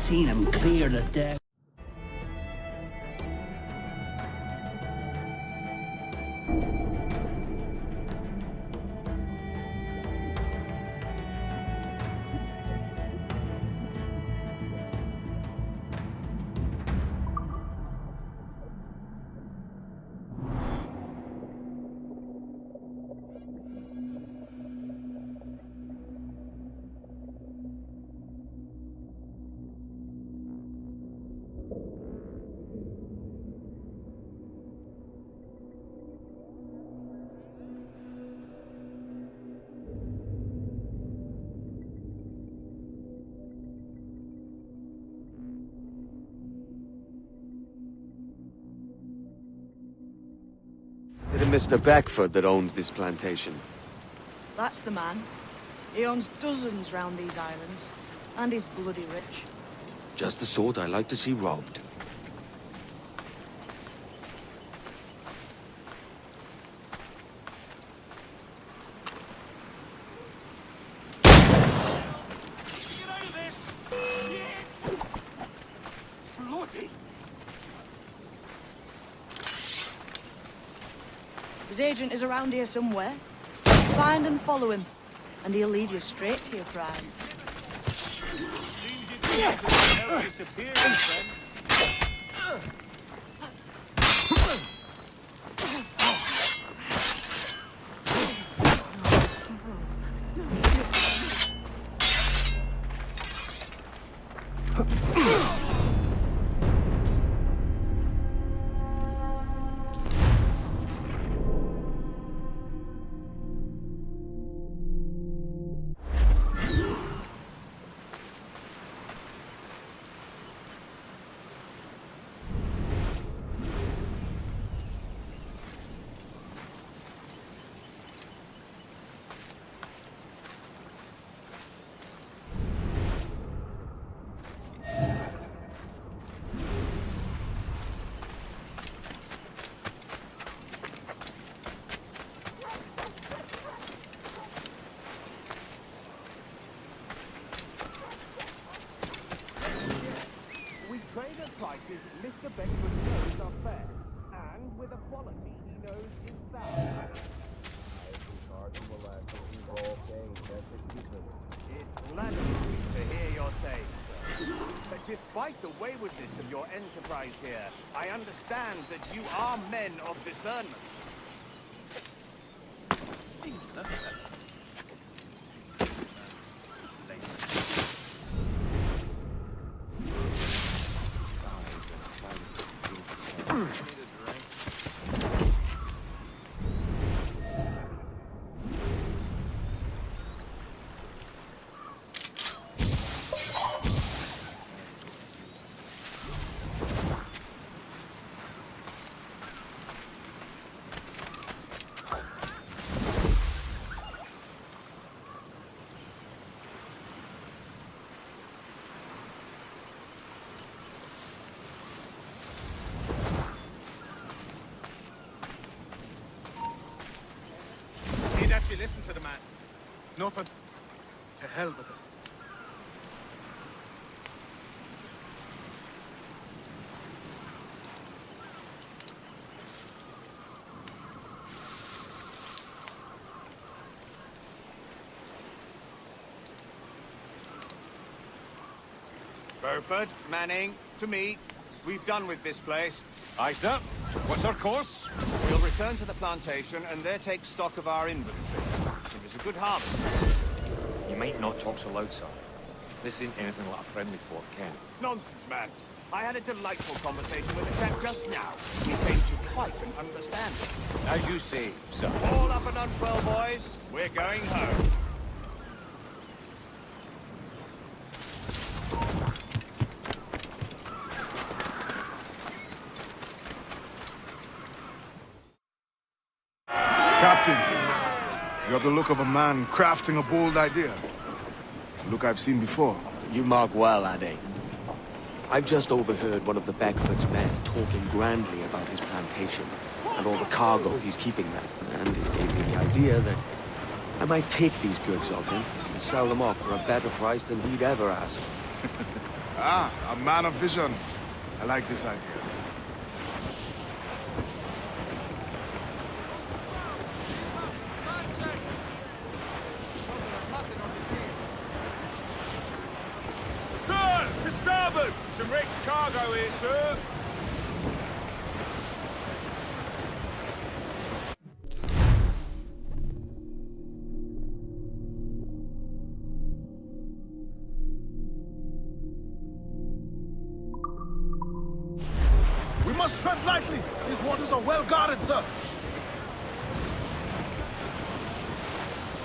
seen him clear the deck. Is it Mr. Beckford that owns this plantation? That's the man. He owns dozens round these islands, and he's bloody rich. Just the sort I like to see robbed. His agent is around here somewhere. Find and follow him, and he'll lead you straight to your prize. Prices Mr. Beckford knows are fair, and with a quality he knows is sound. It's flattering to hear your say, sir. But despite the waywardness of your enterprise here, I understand that you are men of discernment. Listen to the man. Nothing. To hell with it. Burford, Manning, to me. We've done with this place. Aye, sir. What's our course? We'll return to the plantation and there take stock of our inventory. It was a good harvest. You might not talk so loud, sir. This ain't anything like a friendly port, Ken. Nonsense, man. I had a delightful conversation with a chap just now. He came to quite an understanding. As you say, sir. All up and unwell, boys. We're going home. Captain, you have the look of a man crafting a bold idea. A look I've seen before. You mark well, Adé. I've just overheard one of the Beckford's men talking grandly about his plantation and all the cargo he's keeping there, and it gave me the idea that I might take these goods off him and sell them off for a better price than he'd ever ask. Ah, a man of vision. I like this idea. Sir, to starboard! Some rich cargo here, sir. We must tread lightly. These waters are well guarded, sir.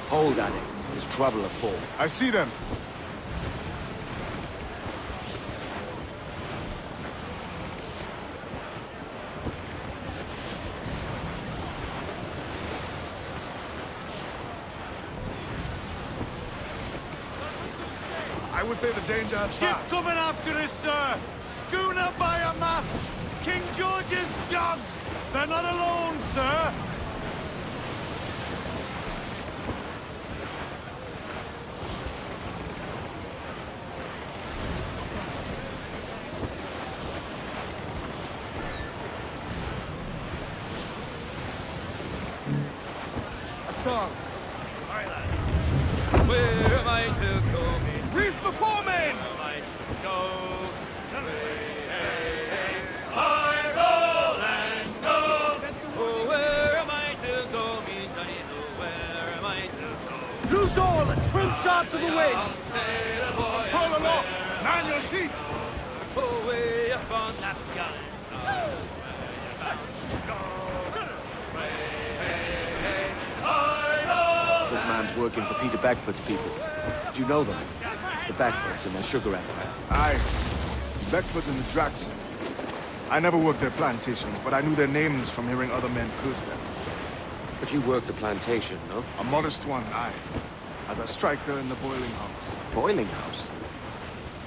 Hold, Annie. There's trouble afoot. I see them. I would say the danger has Ship passed. coming after us, sir. Schooner by a mast. King George's dogs. They're not alone, sir. A song. Where am I to go? Reef the foreman! Where am I to go? Oh, where am I to go, me Johnny? Oh, where am I to go? Loose all and trim sharp to the wind. Sail boy, Pull aloft! Man your sheets! oh, way up on that sky. This man's working for Peter Bagfoot's people. Do you know them? The Bagfoots and their sugar empire. Aye. Beckford and the Draxes. I never worked their plantations, but I knew their names from hearing other men curse them. But you worked the plantation, no? A modest one, aye. As a striker in the boiling house. Boiling house?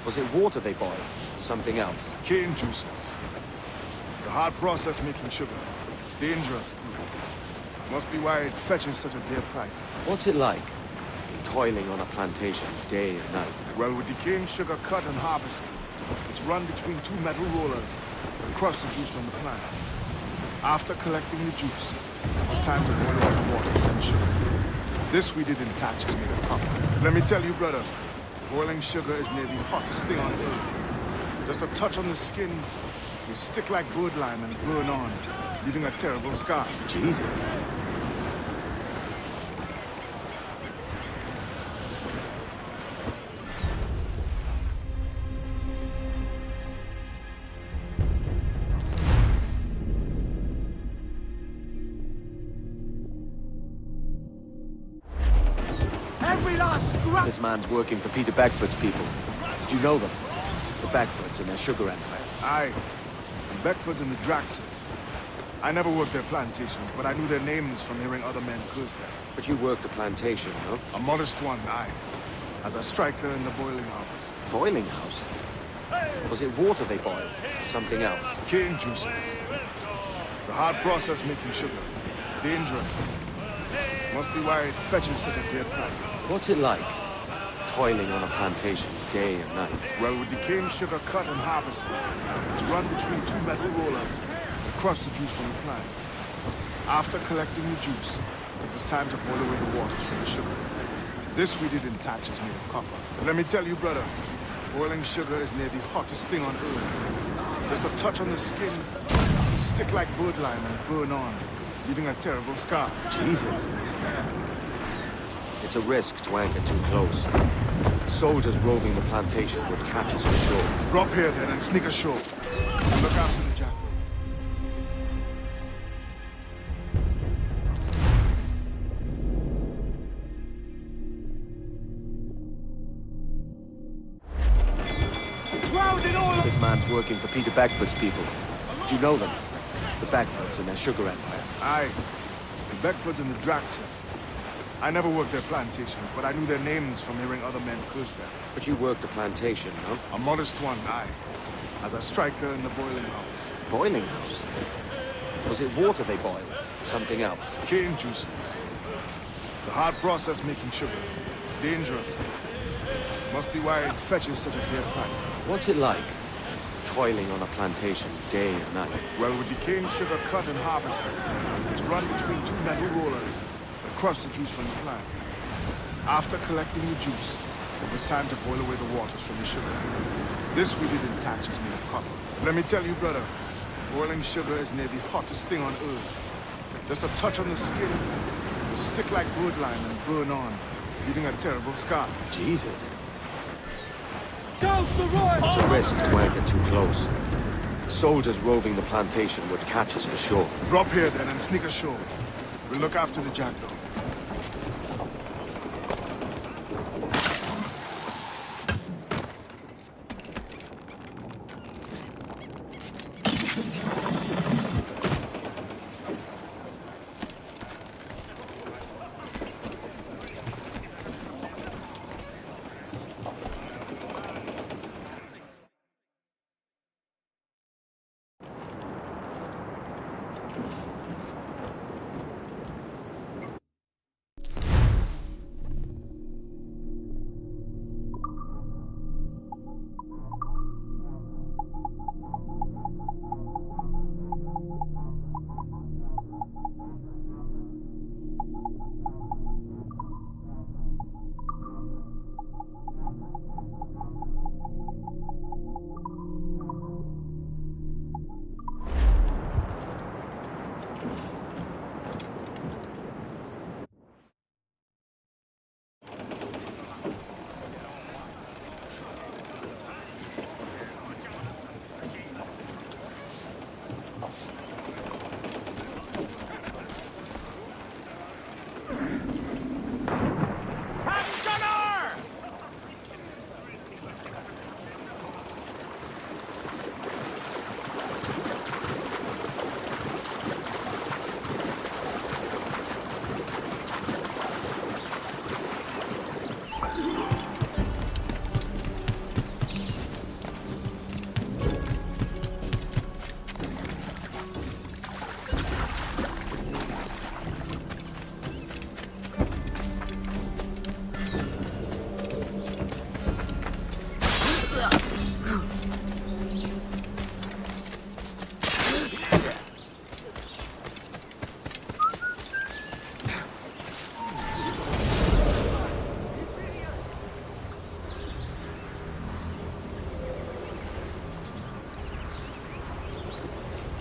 Was it water they boiled? Or something else? Cane juices. It's a hard process making sugar. Dangerous, too. Must be why it fetches such a dear price. What's it like? Toiling on a plantation day and night. Well, with the cane sugar cut and harvested, it's run between two metal rollers and crush the juice from the plant. After collecting the juice, it's time to boil out the water from the sugar. This we did in tatches made of copper. Let me tell you, brother, boiling sugar is near the hottest thing on earth. Just a touch on the skin will stick like bird lime and burn on, leaving a terrible scar. Jesus. Every last scrap. This man's working for Peter Bagfoot's people. Do you know them? The Bagfoots and their sugar empire. Aye. The Beckfords and the Draxes. I never worked their plantations, but I knew their names from hearing other men curse them. But you worked the plantation, no? A modest one, aye. As a striker in the boiling house. Boiling house? Was it water they boiled? Or something else? Cane juices. It's a hard process making sugar. Dangerous. Must be why it fetches such a dear price. What's it like? Toiling on a plantation day and night. Well, with the cane sugar cut and harvested, it's run between two metal rollers and crush the juice from the plant. After collecting the juice, it was time to boil away the waters from the sugar. This we did in tatches made of copper. But let me tell you, brother, boiling sugar is near the hottest thing on earth. Just a touch on the skin will stick like bird lime and burn on, leaving a terrible scar. Jesus. It's a risk to anchor too close. Soldiers roving the plantation would catch us for sure. Drop here then and sneak ashore. Look after the jackal. This man's working for Peter Bagfoot's people. Do you know them? The Bagfoots and their sugar empire. Aye. The Beckfords and the Draxes. I never worked their plantations, but I knew their names from hearing other men curse them. But you worked the plantation, no? A modest one, aye. As a striker in the boiling house. Boiling house? Was it water they boiled? Or something else? Cane juices. It's a hard process making sugar. Dangerous. Must be why it fetches such a dear price. What's it like? Toiling on a plantation day and night. Well, with the cane sugar cut and harvested, it's run between two metal rollers that crush the juice from the plant. After collecting the juice, it was time to boil away the waters from the sugar. This we did in tatches made of copper. Let me tell you, brother, boiling sugar is near the hottest thing on earth. Just a touch on the skin, it will stick like wood lime and burn on, leaving a terrible scar. Jesus. Goes the right! It's a risk to get too close. The soldiers roving the plantation would catch us for sure. Drop here then and sneak ashore. We'll look after the jackdaw.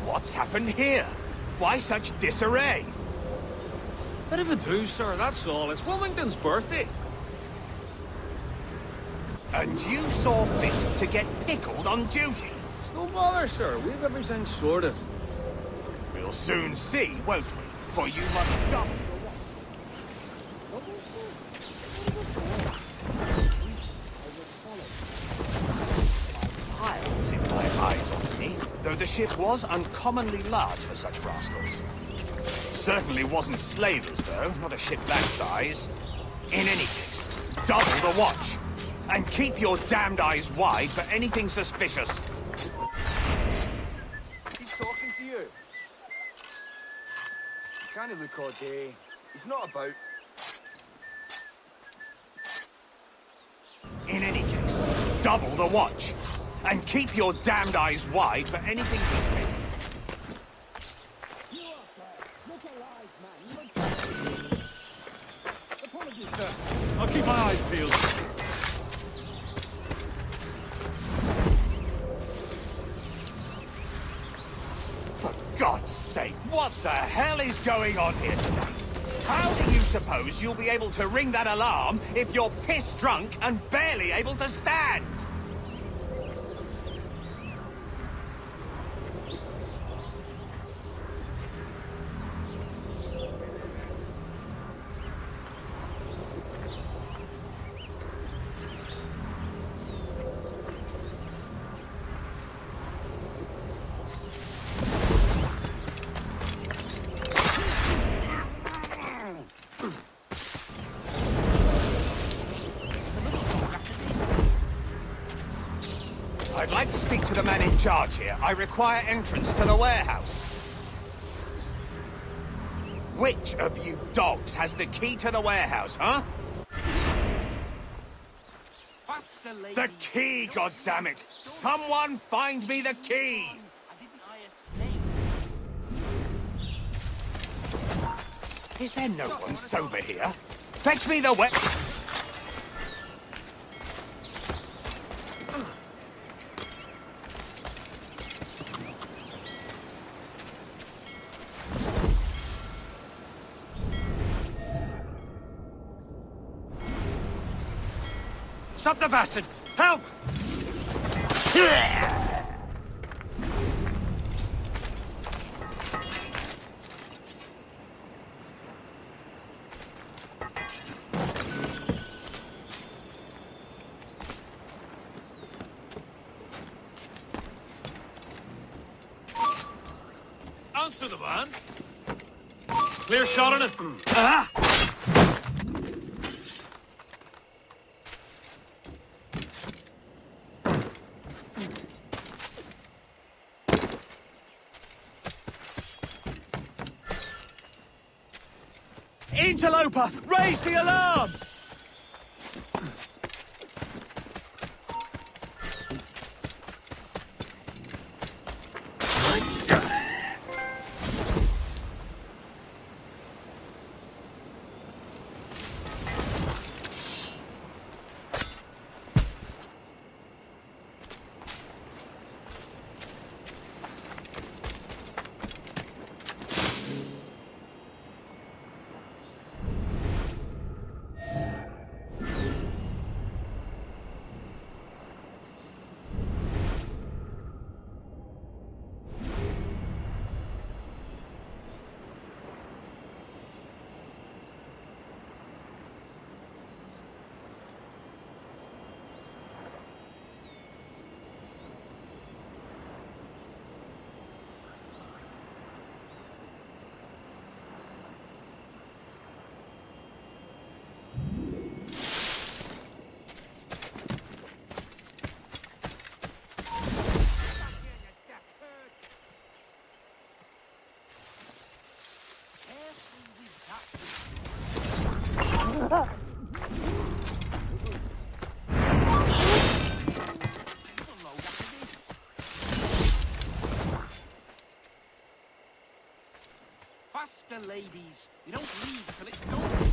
What's happened here? Why such disarray? Bit of a do, sir, that's all. It's Wilmington's birthday. And you saw fit to get pickled on duty? It's no bother, sir. We've everything sorted. We'll soon see, won't we? For you must stop. Piles, if my eyes on me, though the ship was uncommonly large for such rascals. Certainly wasn't slavers, though, not a ship that size. In any case, double the watch. And keep your damned eyes wide for anything suspicious. He's talking to you. You can't look all day. He's not about. In any case, double the watch. And keep your damned eyes wide for anything suspicious. I'll keep my eyes peeled. For God's sake, what the hell is going on here today? How do you suppose you'll be able to ring that alarm if you're pissed drunk and barely able to stand? I'd like to speak to the man in charge here. I require entrance to the warehouse. Which of you dogs has the key to the warehouse, huh? Faster! The key, goddammit! Someone find me the key! Is there no one sober here? Fetch me the Stop the bastard! Help! Answer the man. Clear shot on it. Ah! Interloper, raise the alarm! Faster, ladies. You don't leave till it's done.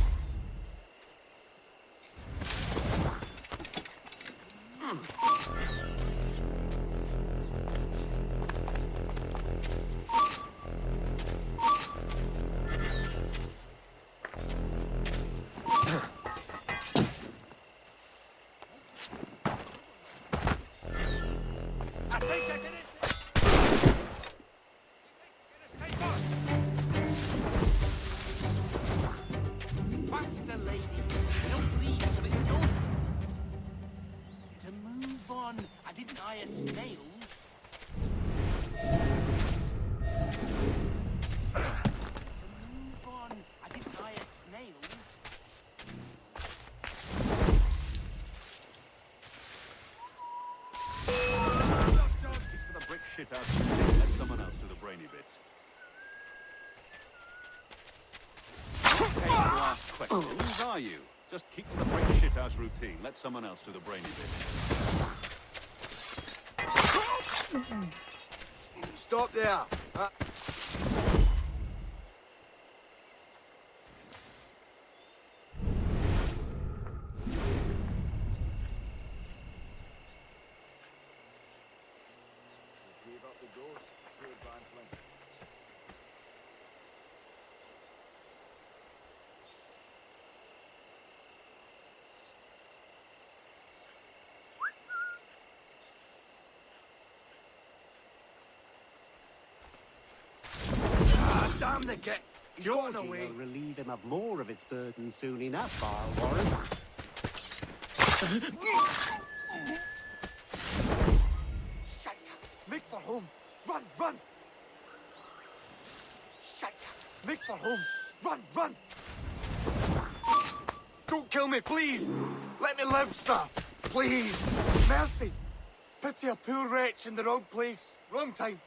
I think I did it. Faster, ladies. You don't leave till it's done. To move on. I didn't hire snails. To move on. I didn't hire snails. For the brick shit out of the let someone else do the brainy bits. Okay, last question. Whose are you? Just keep to the brick shit house routine. Let someone else do the brainy bits. Stop there! Damn the git! He's gotten away. Will relieve him of more of its burden soon enough, I'll warrant. Shite! Make for home! Run, run! Shite! Make for home! Run, run! Don't kill me, please! Let me live, sir! Please! Mercy! Pity a poor wretch in the wrong place, wrong time.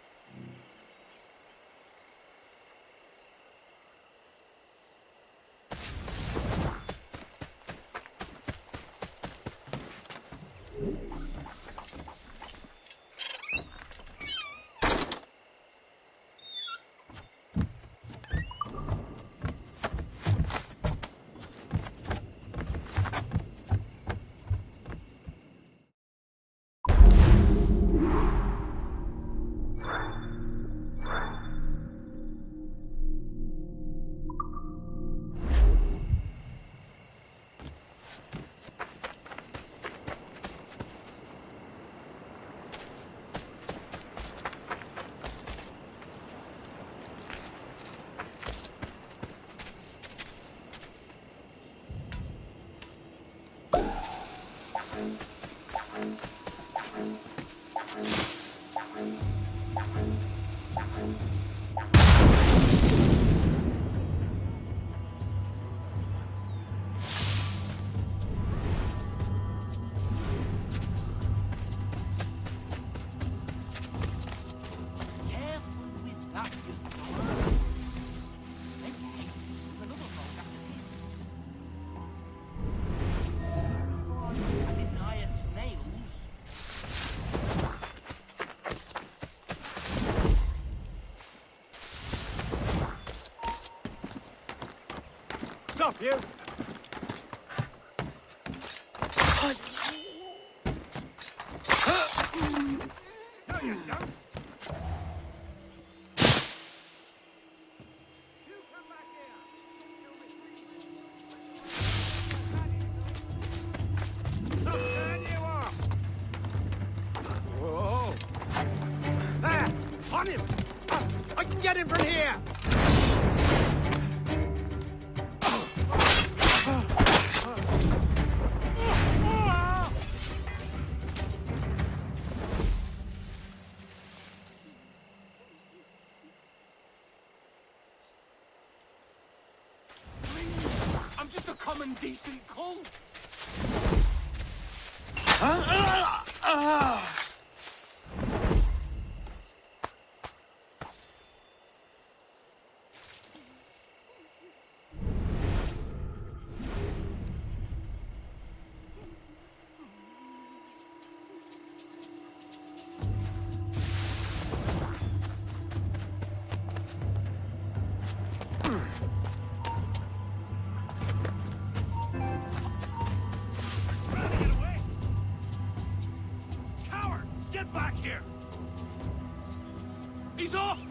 Careful with that, you Make haste with another road after this. I didn't hire snails. Stop, you! No, you don't! Turn you off! Whoa! There! On him! I can get him from here! I'm just a common decent cull. Coward! Get back here! He's off!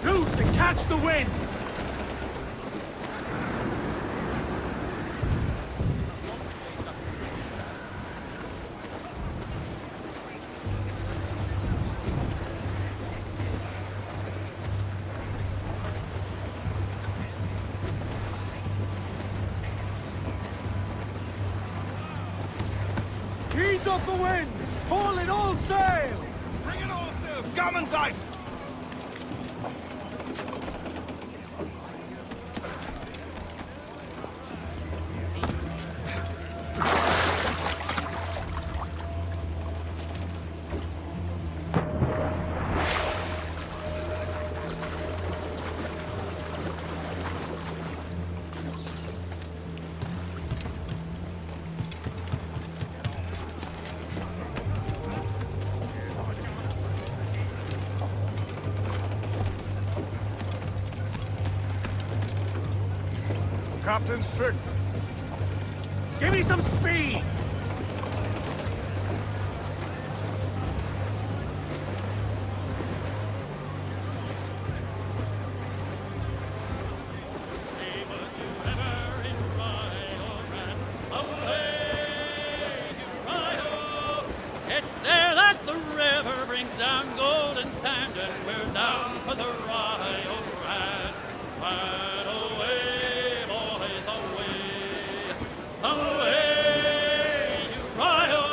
Loose and catch the wind! Ease off the wind! Haul in all sail! Bring it all sail! Gammon tight! captain's trick. Give me some speed! It's there that the river brings down golden sand, and we're down for the Rio Grande. Right away, boys, away, away, you Rio.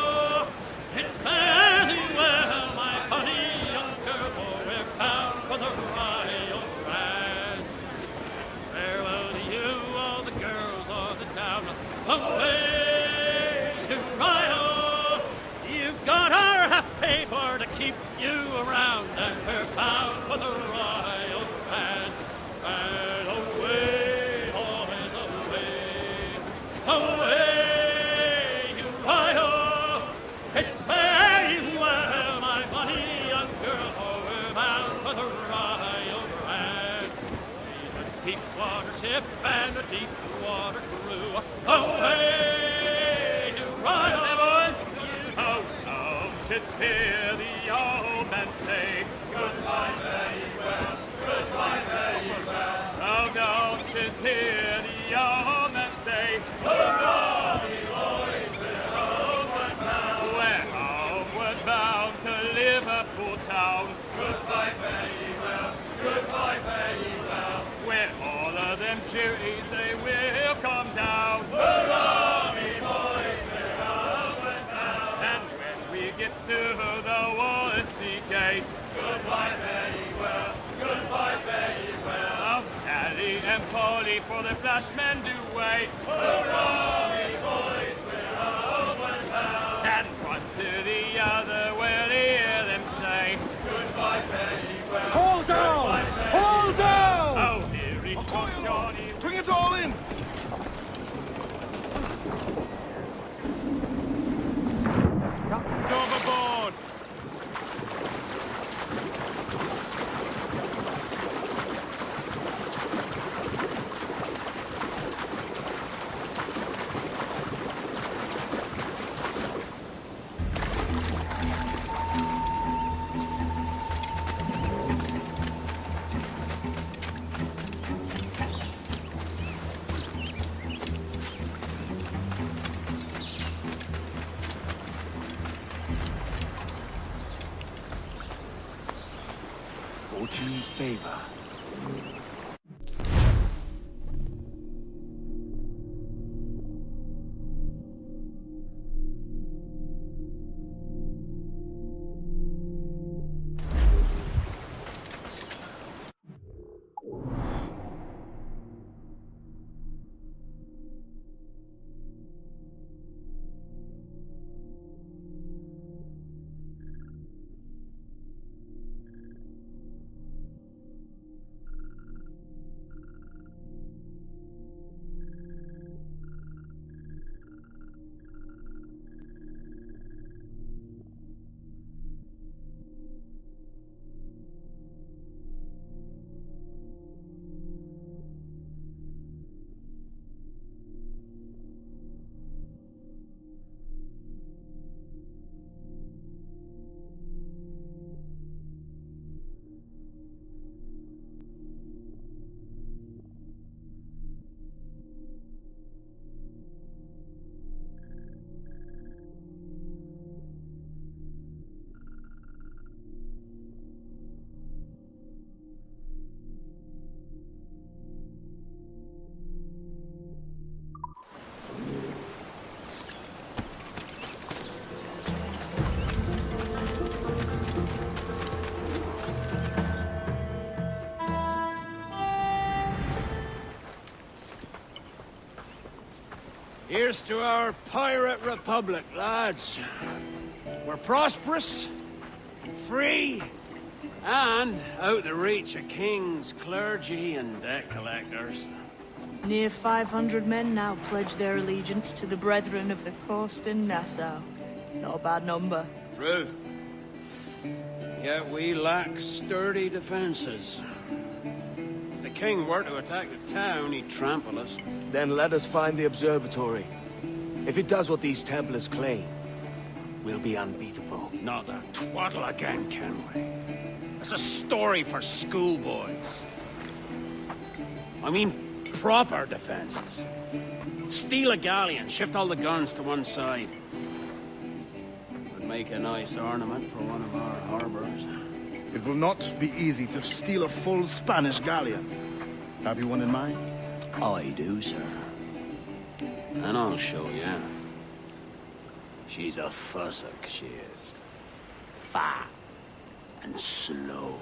It's fairly well, my honey young girl, for we're bound for the Rio Grande. It's farewell to you, all the girls of the town. Away, you Rio. You've got our half pay for to keep you around, and we're bound for the Rio Grande. And away, boys, away, away, you Rio. It's very well, my bonny young girl, for we're bound for the Rio Grande. She's a deep water ship and a deep water crew. Away, you Rio. Just hear the old man say, goodbye, fare ye well, goodbye, fare ye well. Oh, don't just hear the old man say, goodbye, boys, we're homeward bound. We're homeward bound to Liverpool town. Goodbye, fare ye well, goodbye, fare ye well. Where all of them duties they will come down. Hurrah, me boys, we're homeward bound. And when we get to the Wallasey gates, goodbye, fare ye well, goodbye, fare ye well. Oh, Sally and Polly for the flashmen do wait. Hurrah, me boys, we're homeward bound. And one to the other will hear them say, goodbye, fare ye well. Hold down! Hold down! Oh, here he comes, Johnny. Bring it all in! Overboard! Fortune's favor. Here's to our pirate republic, lads. We're prosperous, free, and out the reach of kings, clergy, and debt collectors. Near 500 men now pledge their allegiance to the Brethren of the Coast in Nassau. Not a bad number. Ruth. Yet we lack sturdy defenses. The king were to attack the town, he'd trample us. Then let us find the observatory. If it does what these Templars claim, we'll be unbeatable. Not that twaddle again, can we? It's a story for schoolboys. I mean, proper defenses. Steal a galleon, shift all the guns to one side. Would make a nice ornament for one of our harbors. It will not be easy to steal a full Spanish galleon. Have you one in mind? I do, sir. And I'll show you. She's a fussock, she is. Fat and slow.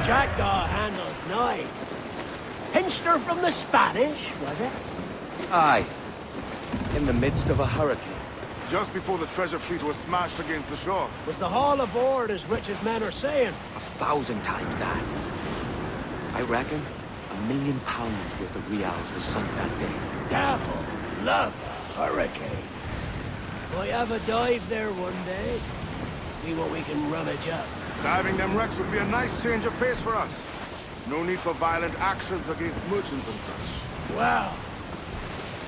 Jackdaw handles nice. Pinched her from the Spanish, was it? Aye. In the midst of a hurricane. Just before the treasure fleet was smashed against the shore. Was the haul aboard as rich as men are saying? 1,000 times that. I reckon £1 million worth of reals was sunk that day. Devil love a hurricane. Might have a dive there one day. See what we can rummage up. Diving them wrecks would be a nice change of pace for us. No need for violent actions against merchants and such. Well,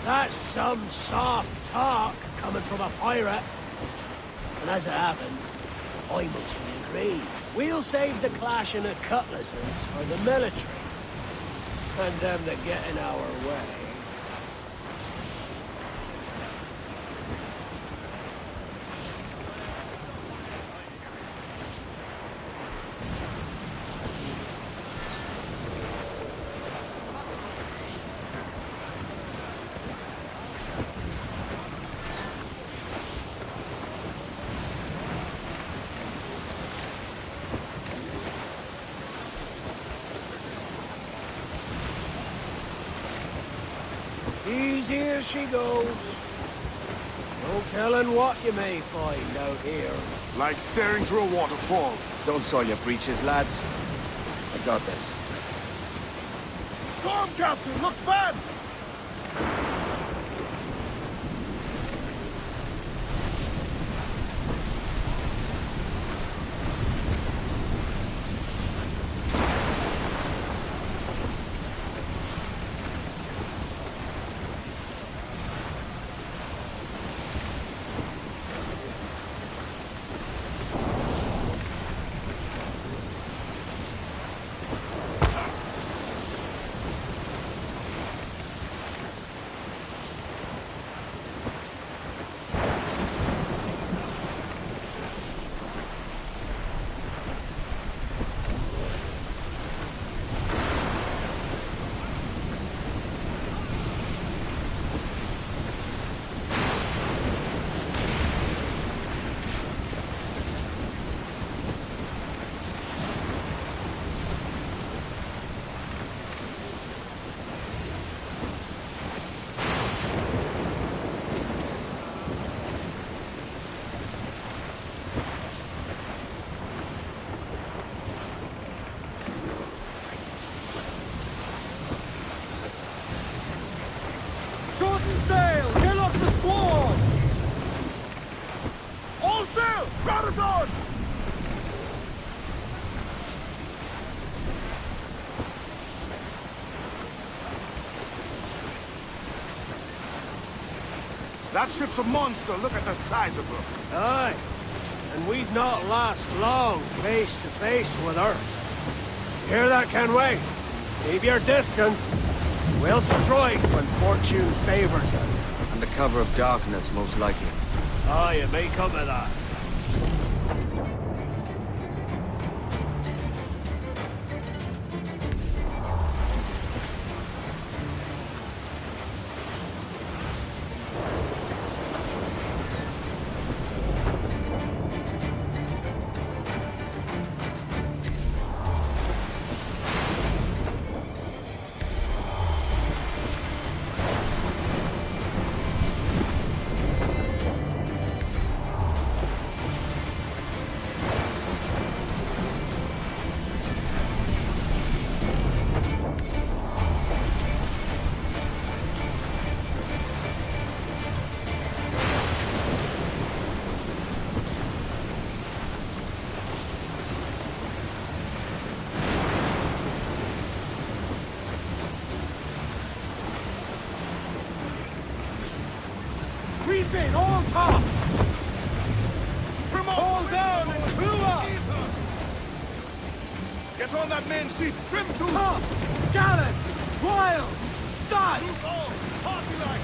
that's some soft talk coming from a pirate. And as it happens, I mostly agree. We'll save the clashing of cutlasses for the military. And them that get in our way. Easy as she goes. No telling what you may find out here. Like staring through a waterfall. Don't soil your breeches, lads. I got this. Storm, Captain! Looks bad! Shorten sail! Get off the squall! All sail! Radagon! That ship's a monster. Look at the size of her. Aye. And we'd not last long face to face with her. Hear that, Kenway? Keep your distance. We'll strike when fortune favors us. Under cover of darkness, most likely. Aye, it may come to that. Refit, all top! Trim off! All down and crew up! Get on that main seat! Trim too! Top! Gallant! Wild! Start! Loose all! Party like!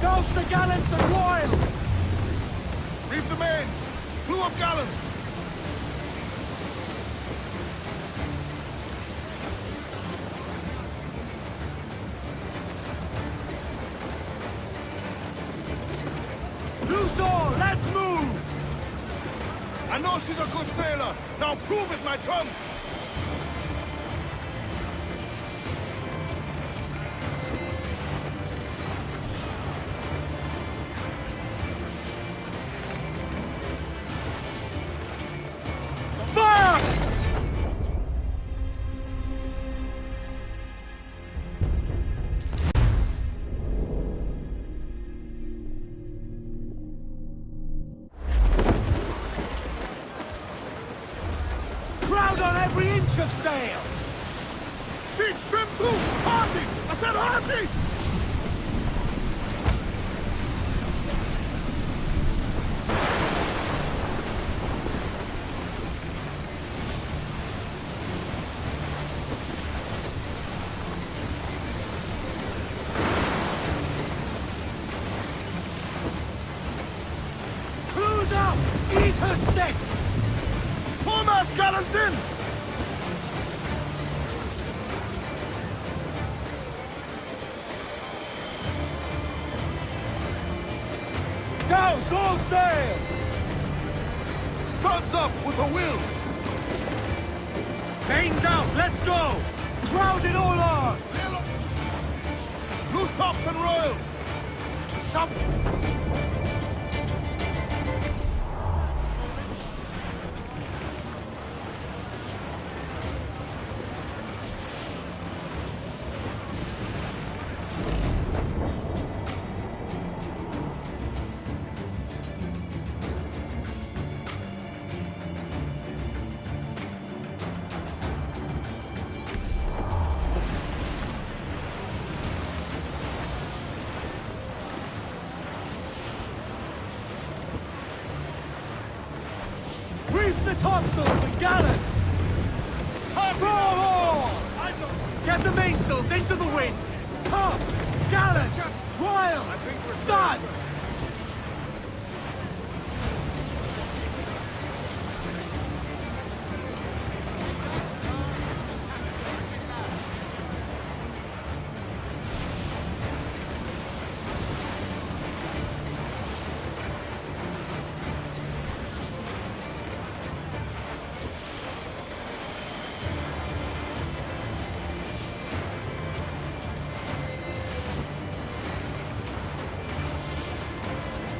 Douse the gallants and wild! Reef the mains! Blew up gallants! Loose all! Let's move! I know she's a good sailor! Now prove it, my trunks! Fire! Crowd on every inch of sail! Sheets trim too! Hearty! I said hearty! Cruise up! Eat her sticks! Foremost gallants in! Douse all sail! Studs up with a will! Mains out, let's go! Crowd it all on! Loose tops and royals! Shop! Reef the topsails and gallants! Throw all! Get the mainsails into the wind! Tops! Gallants! Royals! Studs!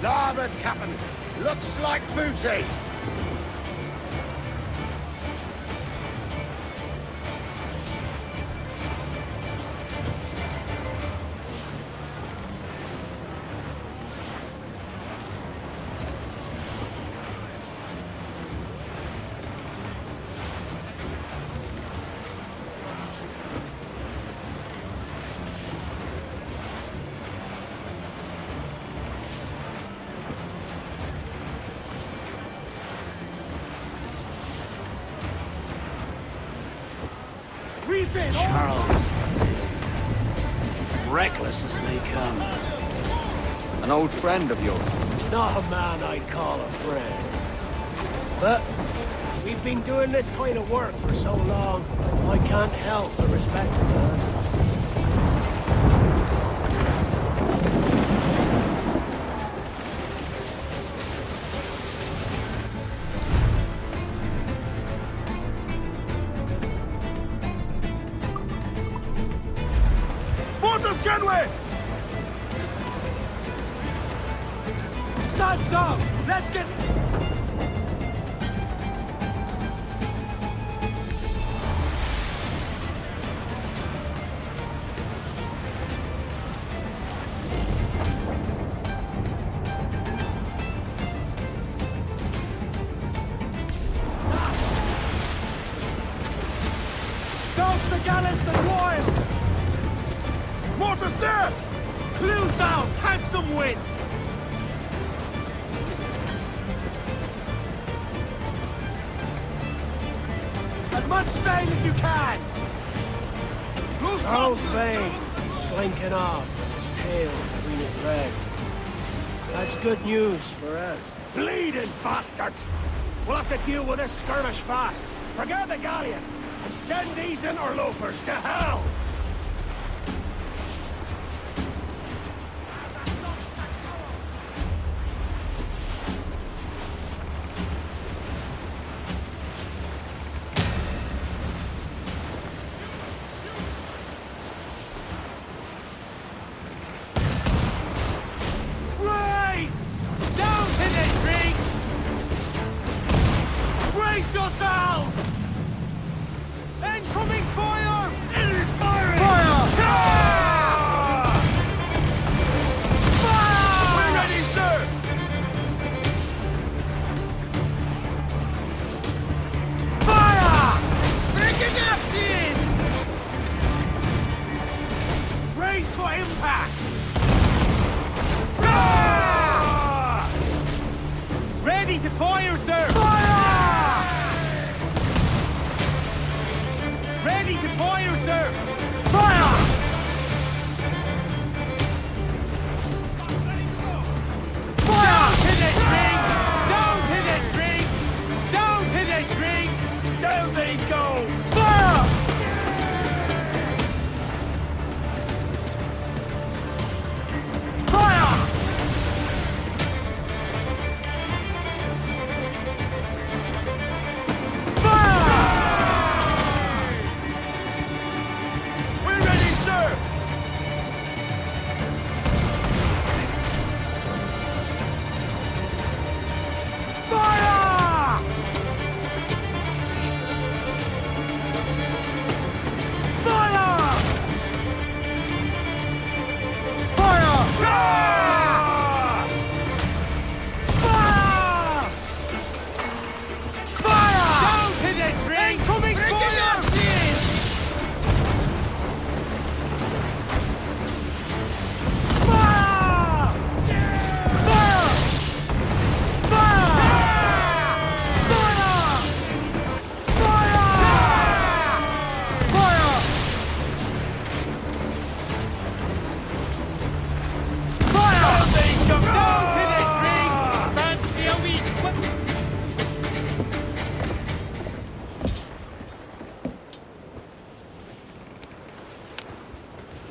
Larboard, Captain. Looks like booty. Refit! All Charles. Reckless as they come. An old friend of yours. Not a man I'd call a friend. But we've been doing this kind of work for so long, I can't help but respect the man. Waters, Kenway! Studs out! Let's get... yourself! Catch some wind! As much sail as you can! Charles Bay, slinking off, his tail between his legs. That's good news for us. Bleeding bastards! We'll have to deal with this skirmish fast. Forget the galleon, and send these interlopers to hell!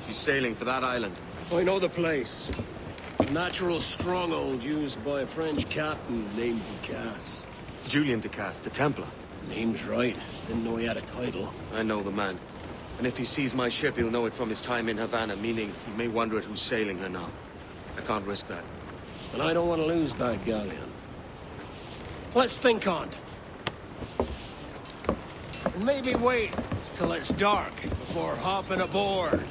Sailing for that island. I know the place. A natural stronghold used by a French captain named Ducasse. Julian Ducasse, the Templar. Name's right. Didn't know he had a title. I know the man. And if he sees my ship, he'll know it from his time in Havana, meaning he may wonder at who's sailing her now. I can't risk that. And I don't want to lose that galleon. Let's think on it. And maybe wait till it's dark before hopping aboard.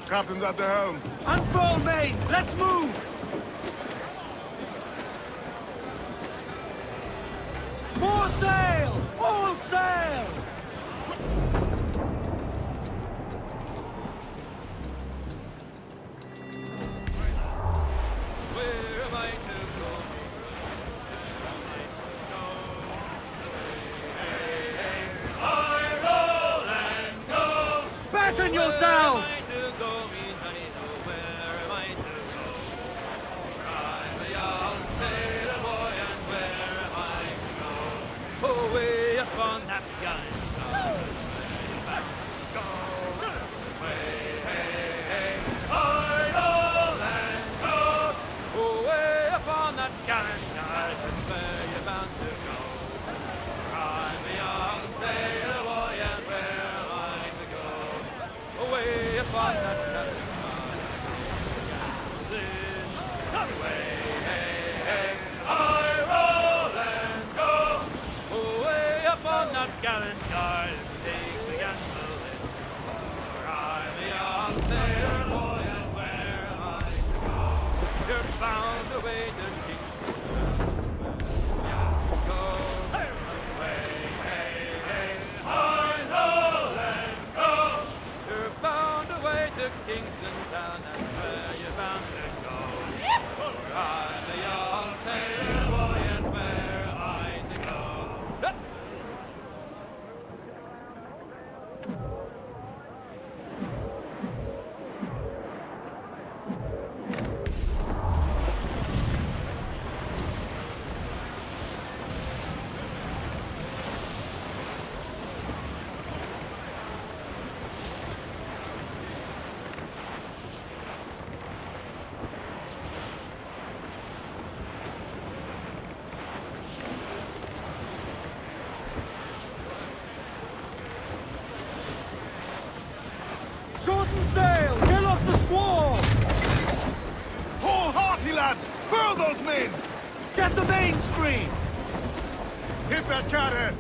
Captain's at the helm. Unfold, mates! Let's move! More sail! All sail! Where am I to go? I roll and go. Batten yourselves! Way up on that sky. Way, hey, hey, I roll and go. Way up on that gallant sky. That's where you're bound to go. I'm a young sailor boy, and where am I to go? Way up on that gallant sky. Way, hey, hey, I roll and go. Way up on that gallant yard, take the gansel in. I'm the main screen! Hit that cathead!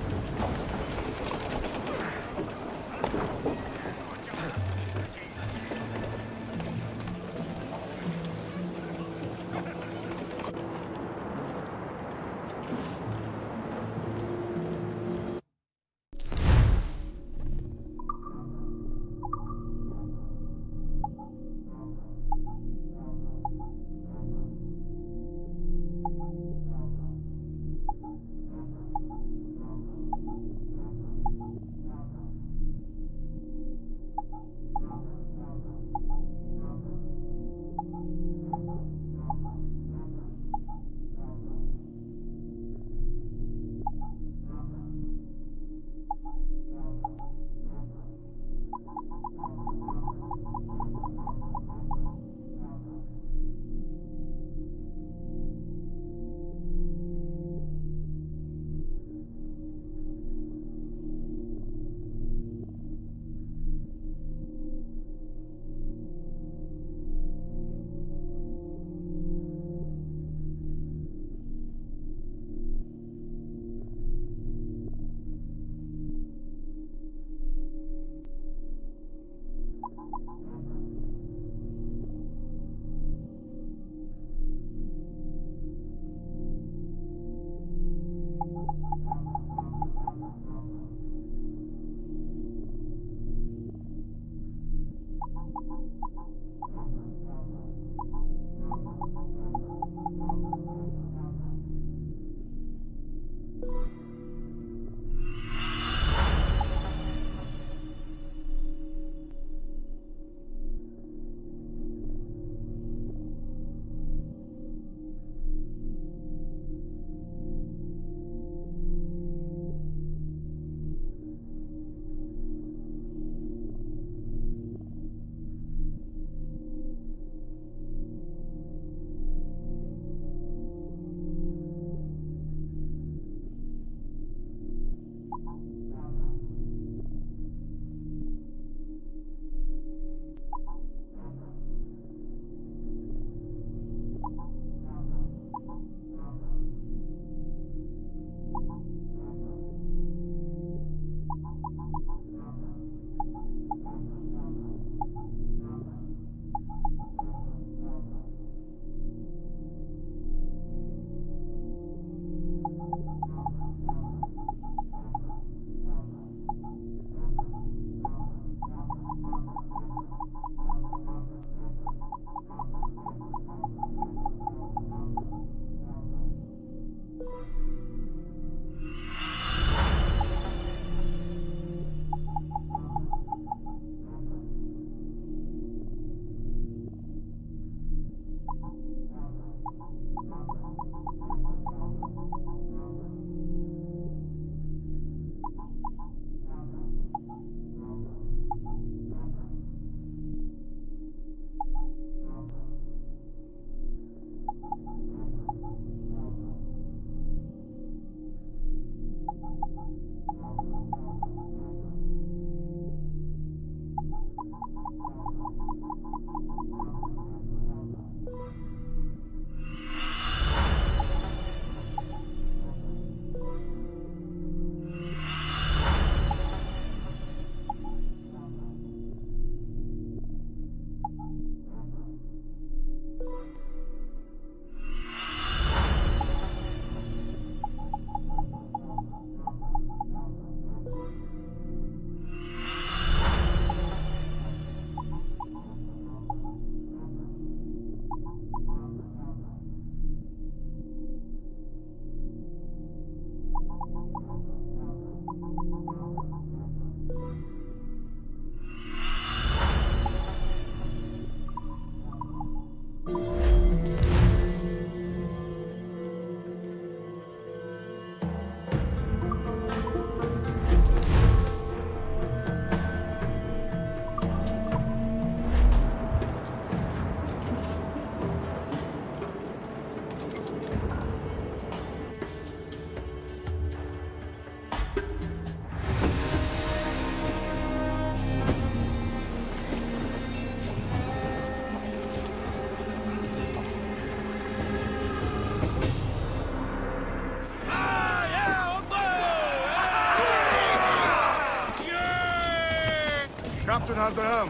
Captain has the helm.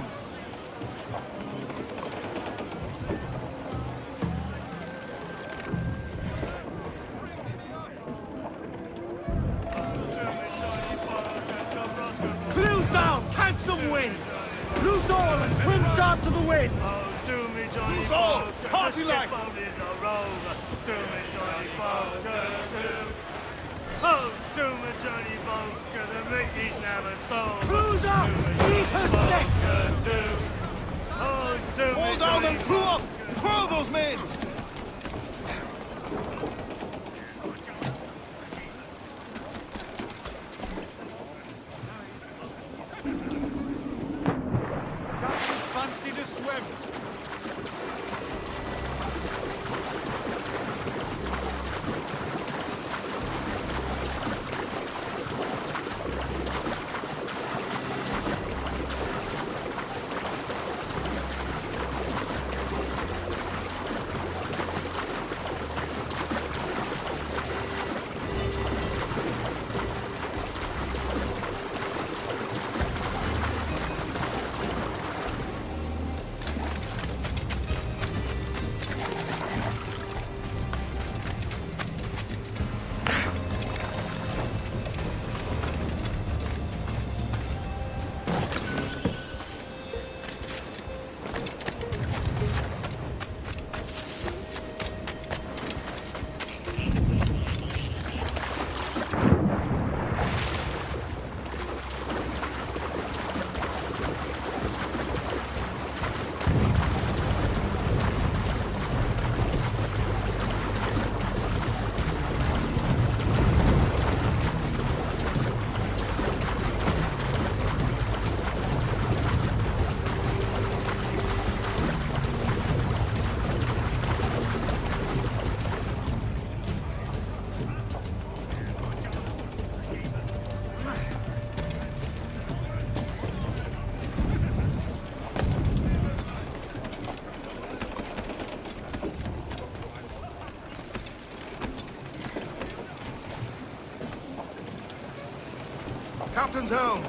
Clews down! Catch some wind! Loose all and trim sharp to the wind! Loose all! Party like! Clews up! Ease her sticks! Hold down and crew up! Throw those men! Fancy to swim. Captain's helm.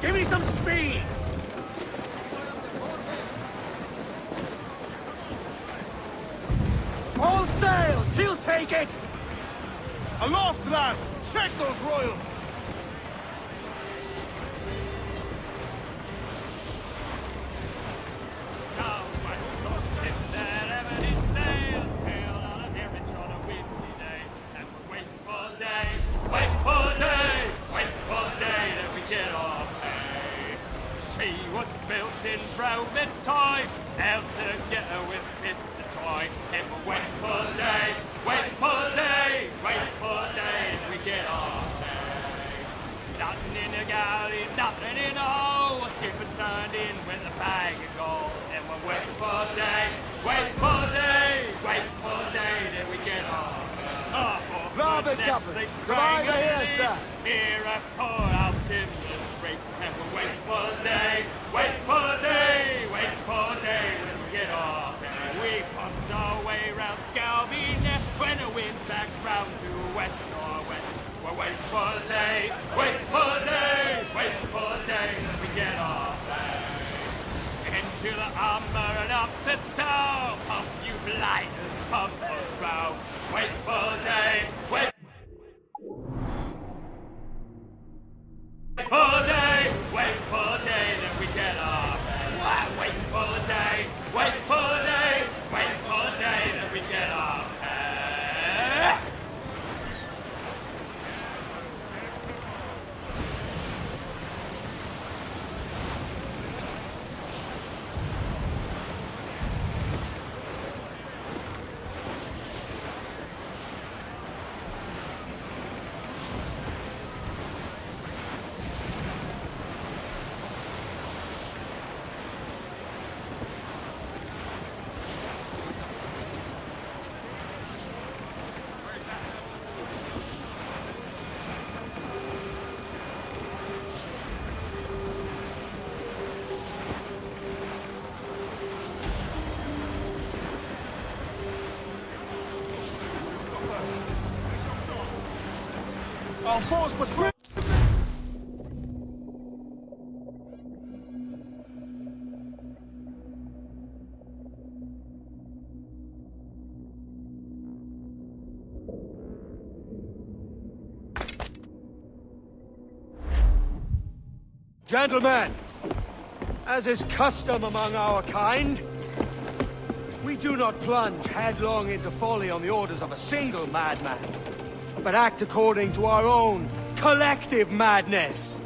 Give me some speed! All sail! She'll take it! Aloft, lads! Check those royals! Our force patrol. Gentlemen, as is custom among our kind, we do not plunge headlong into folly on the orders of a single madman, but act according to our own collective madness.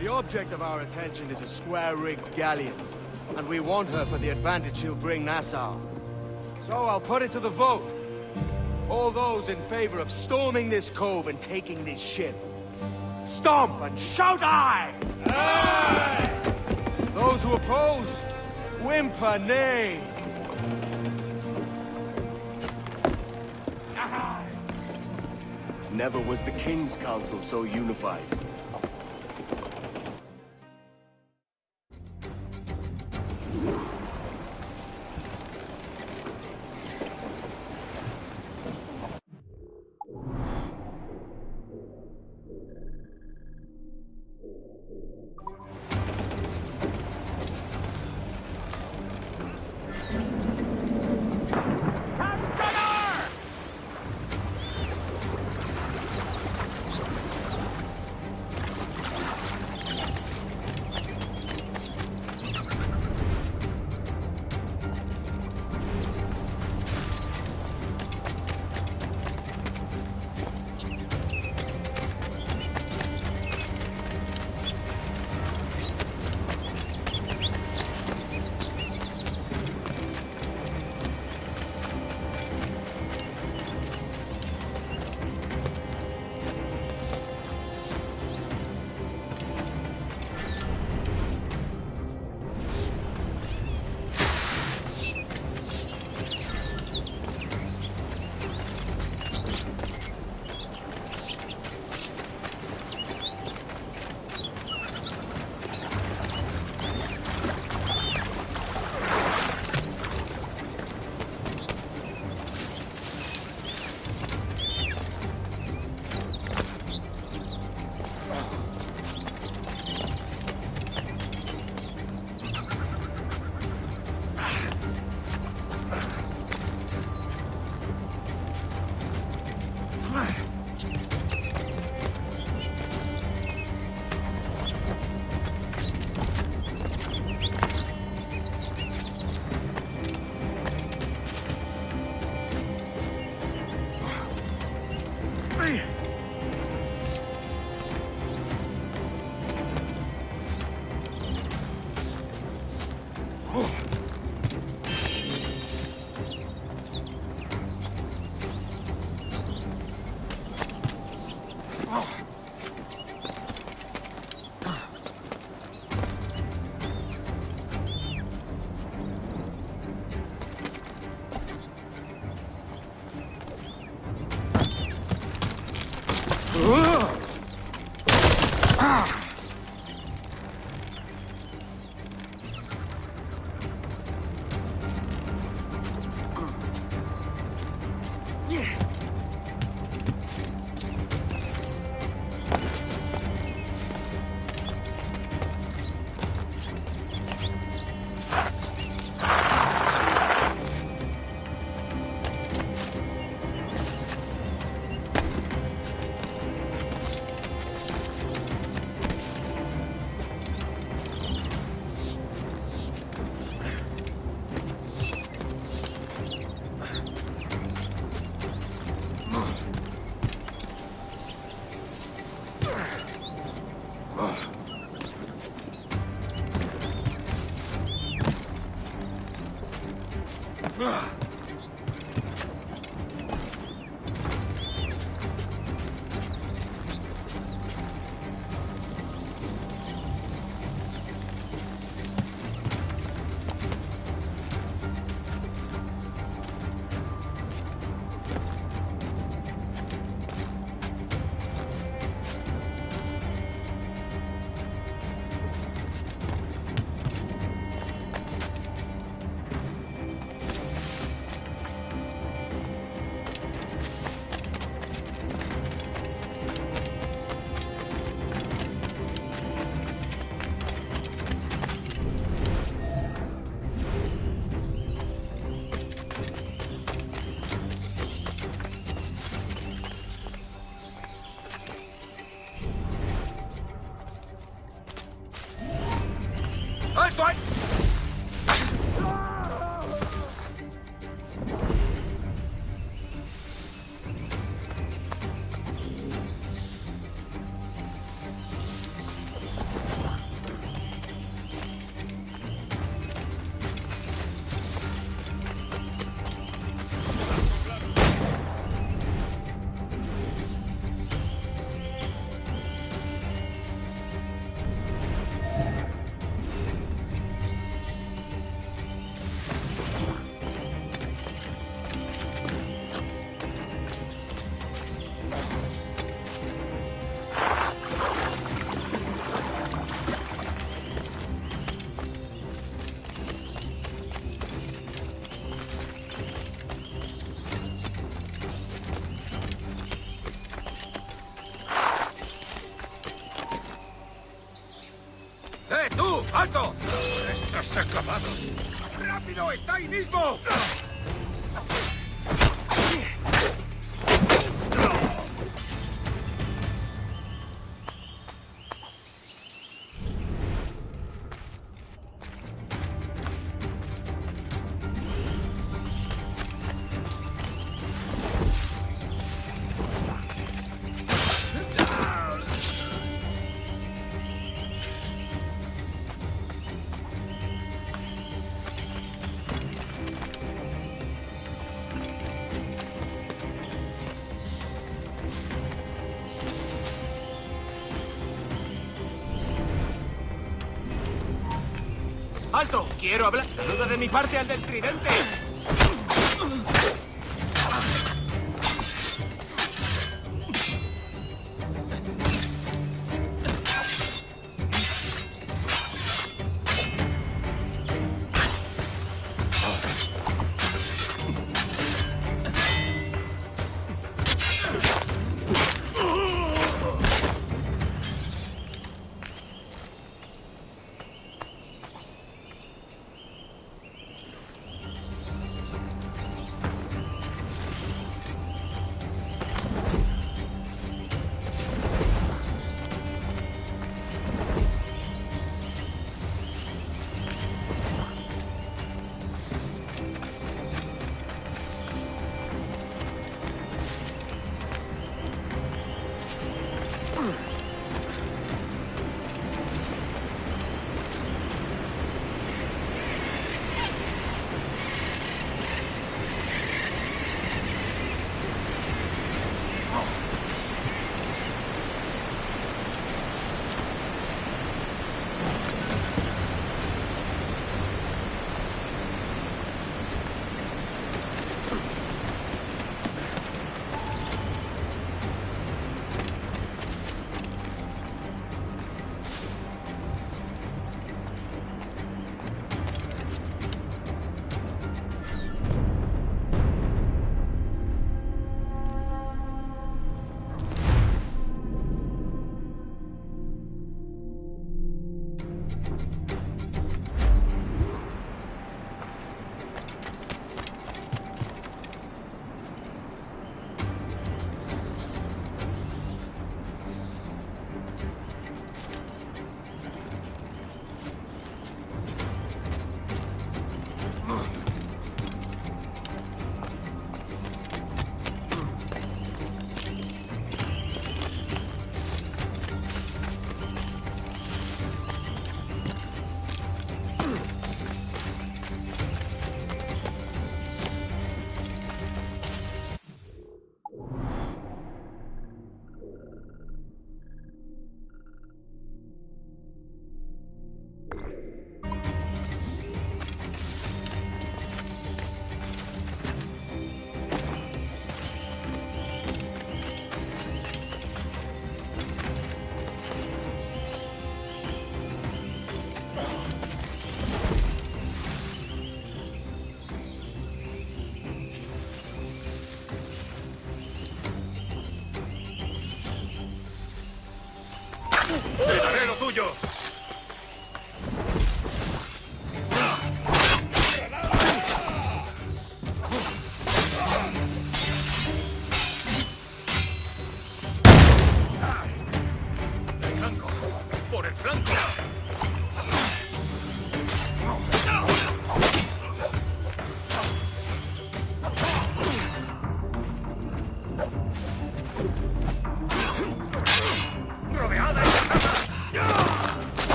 The object of our attention is a square-rigged galleon, and we want her for the advantage she'll bring Nassau. So I'll put it to the vote. All those in favor of storming this cove and taking this ship, stomp and shout aye! Aye! Those who oppose, whimper nay. Never was the King's Council so unified. Estoy... ¡Eh, tú! ¡Alto! ¡Estos acabados! ¡Rápido! ¡Está ahí mismo! ¡Alto! ¡Quiero hablar! ¡Saluda de mi parte al del tridente!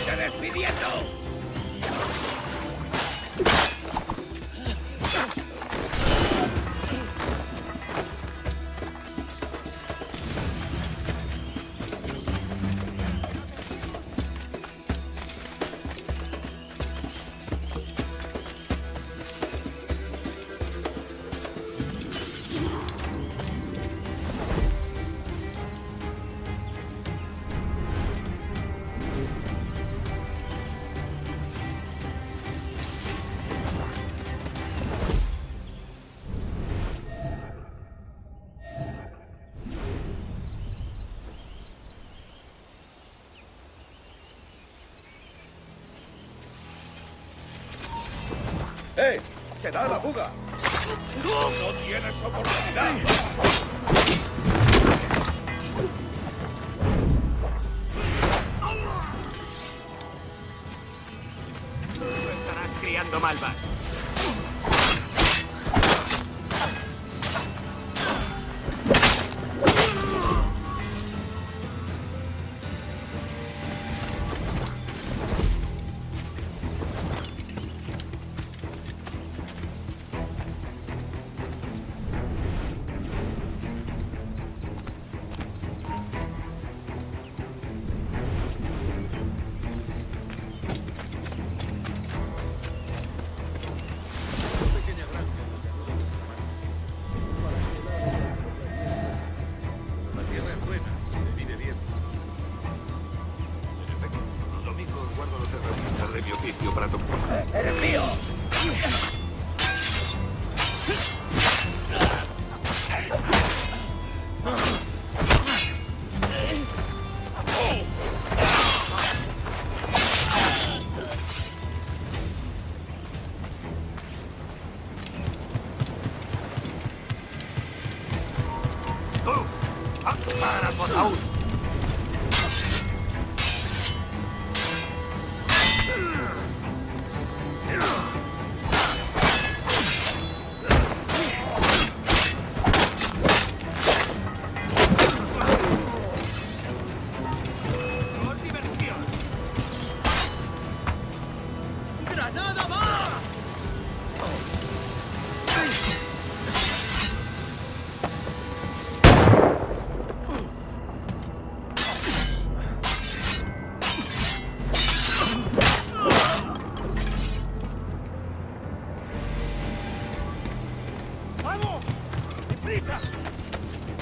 ¡Vete despidiendo! ¡Eh! ¡Se da la fuga! ¡No tienes oportunidad! Estarás criando malvas.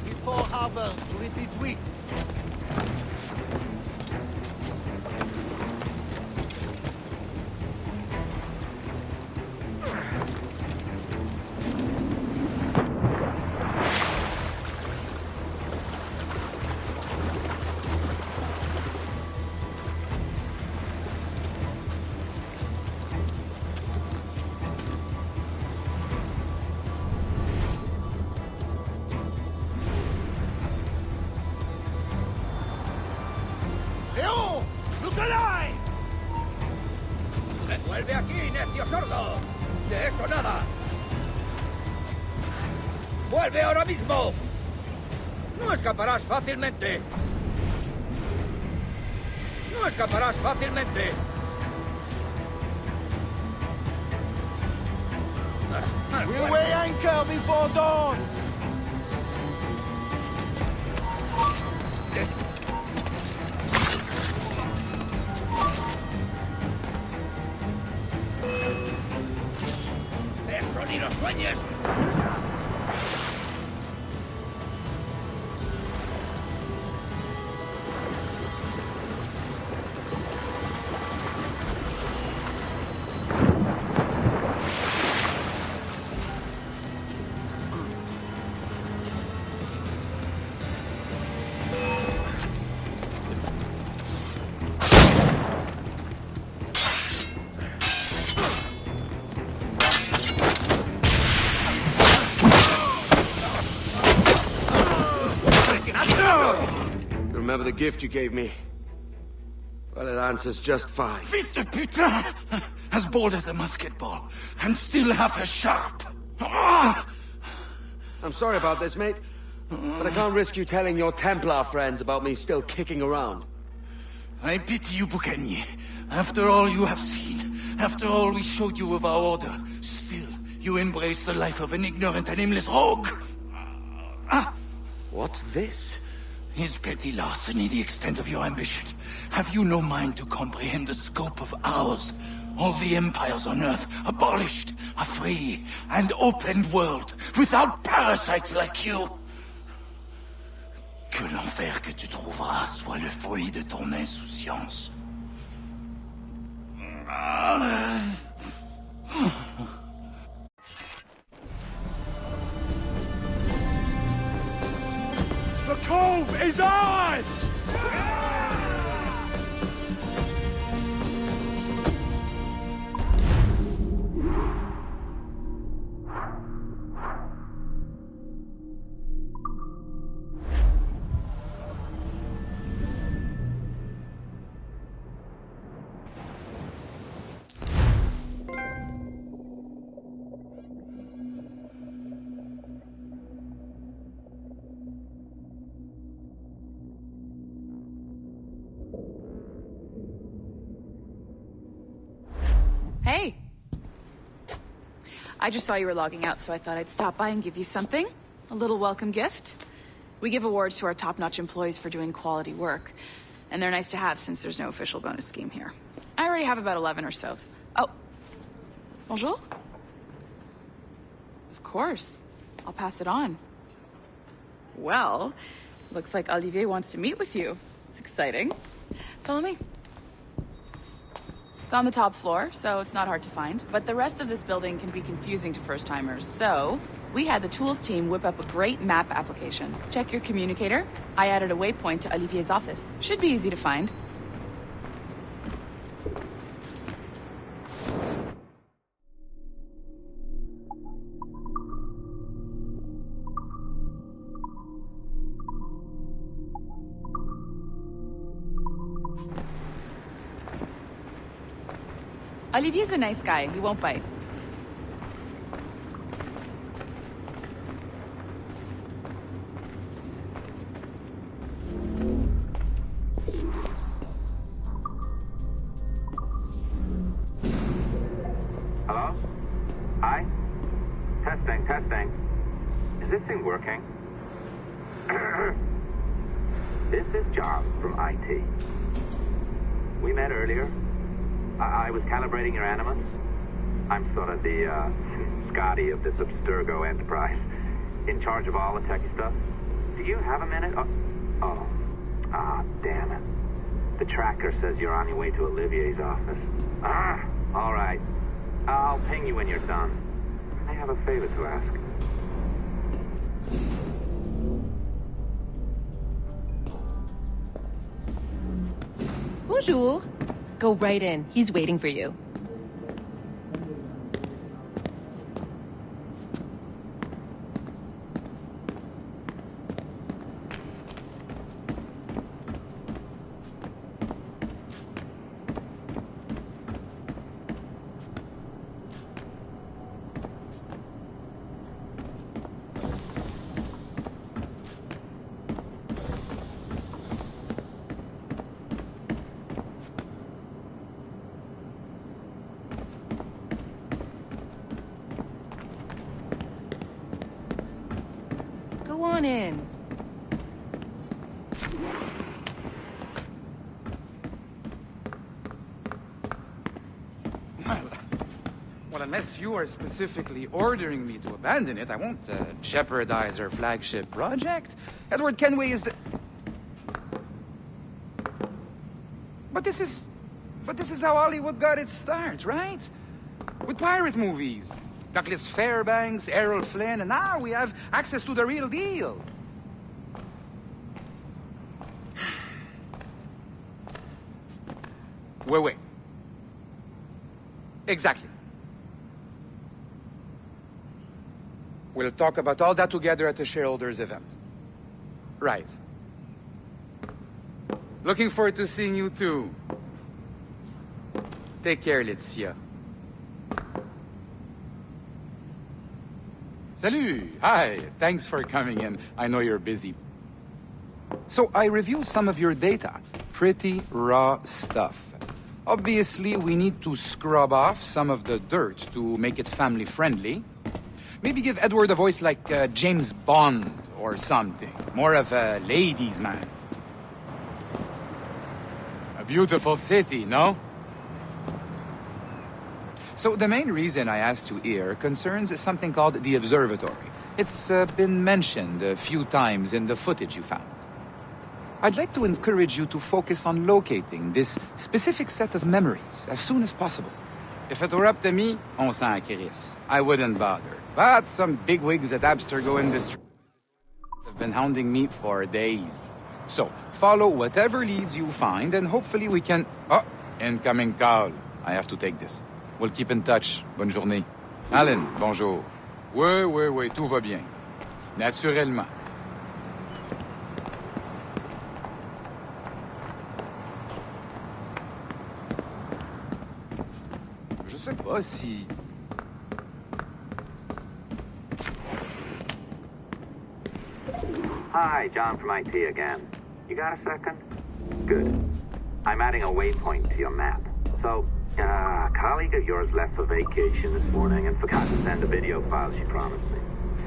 Before harvest, it is weak. ¡Vuelve aquí, necio sordo! ¡De eso nada! ¡Vuelve ahora mismo! ¡No escaparás fácilmente! ¡No escaparás fácilmente! We'll weigh anchor before dawn! ¡Eso ni lo sueñes! Remember the gift you gave me? Well, it answers just fine. Fils de putain! As bold as a musket ball, and still half as sharp. Ah! I'm sorry about this, mate. But I can't risk you telling your Templar friends about me still kicking around. I pity you, Boucanier. After all you have seen, after all we showed you of our order, still you embrace the life of an ignorant and aimless rogue. What's this? Is petty larceny the extent of your ambition? Have you no mind to comprehend the scope of ours? All the empires on Earth abolished, a free and open world, without parasites like you. Que l'enfer que tu trouveras soit le fruit de ton insouciance. The cove is ours! Hey! I just saw you were logging out, so I thought I'd stop by and give you something. A little welcome gift. We give awards to our top-notch employees for doing quality work, and they're nice to have since there's no official bonus scheme here. I already have about 11 or so. Oh. Bonjour? Of course. I'll pass it on. Well, looks like Olivier wants to meet with you. It's exciting. Follow me. It's on the top floor, so it's not hard to find. But the rest of this building can be confusing to first-timers, so we had the tools team whip up a great map application. Check your communicator. I added a waypoint to Olivier's office. Should be easy to find. Olivier's a nice guy. He won't bite. Hello? Hi? Testing. Is this thing working? This is John from IT. We met earlier. I was calibrating your Animus. I'm sort of the, Scotty of this Abstergo enterprise. In charge of all the techie stuff. Do you have a minute? Damn it. The tracker says you're on your way to Olivier's office. All right. I'll ping you when you're done. I have a favor to ask. Bonjour. Go right in. He's waiting for you. Go on in. Well, unless you are specifically ordering me to abandon it, I won't jeopardize our flagship project. Edward Kenway is the... But this is how Hollywood got its start, right? With pirate movies. Douglas Fairbanks, Errol Flynn, and now we have access to the real deal. Wait. Exactly. We'll talk about all that together at the shareholders event. Right. Looking forward to seeing you too. Take care, Laetitia. Salut! Hi! Thanks for coming in. I know you're busy. So I reviewed some of your data. pretty raw stuff. Obviously, we need to scrub off some of the dirt to make it family-friendly. Maybe give Edward a voice like James Bond or something. More of a ladies' man. A beautiful city, no? So the main reason I asked you here concerns something called the observatory. It's been mentioned a few times in the footage you found. I'd like to encourage you to focus on locating this specific set of memories as soon as possible. If it were up to me, on s'en crisse. I wouldn't bother. But some bigwigs at Abstergo Industries have been hounding me for days. So, follow whatever leads you find, and hopefully we can... Oh, incoming call. I have to take this. We'll keep in touch. Bonne journée. Alan, bonjour. Oui, tout va bien. Naturellement. Je sais pas si... Hi, John from IT again. You got a second? Good. I'm adding a waypoint to your map. So, a colleague of yours left for vacation this morning and forgot to send a video file she promised me.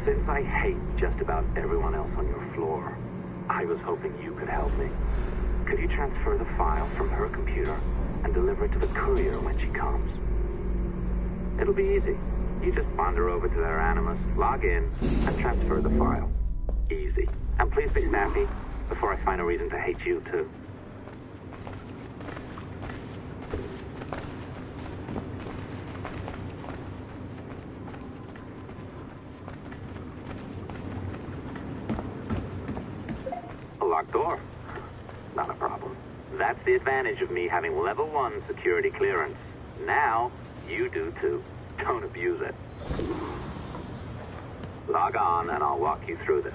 Since I hate just about everyone else on your floor, I was hoping you could help me. Could you transfer the file from her computer and deliver it to the courier when she comes? It'll be easy. You just wander over to their Animus, log in, and transfer the file. Easy. And please be snappy before I find a reason to hate you, too. A locked door? Not a problem. That's the advantage of me having level 1 security clearance. Now, you do too. Don't abuse it. Log on and I'll walk you through this.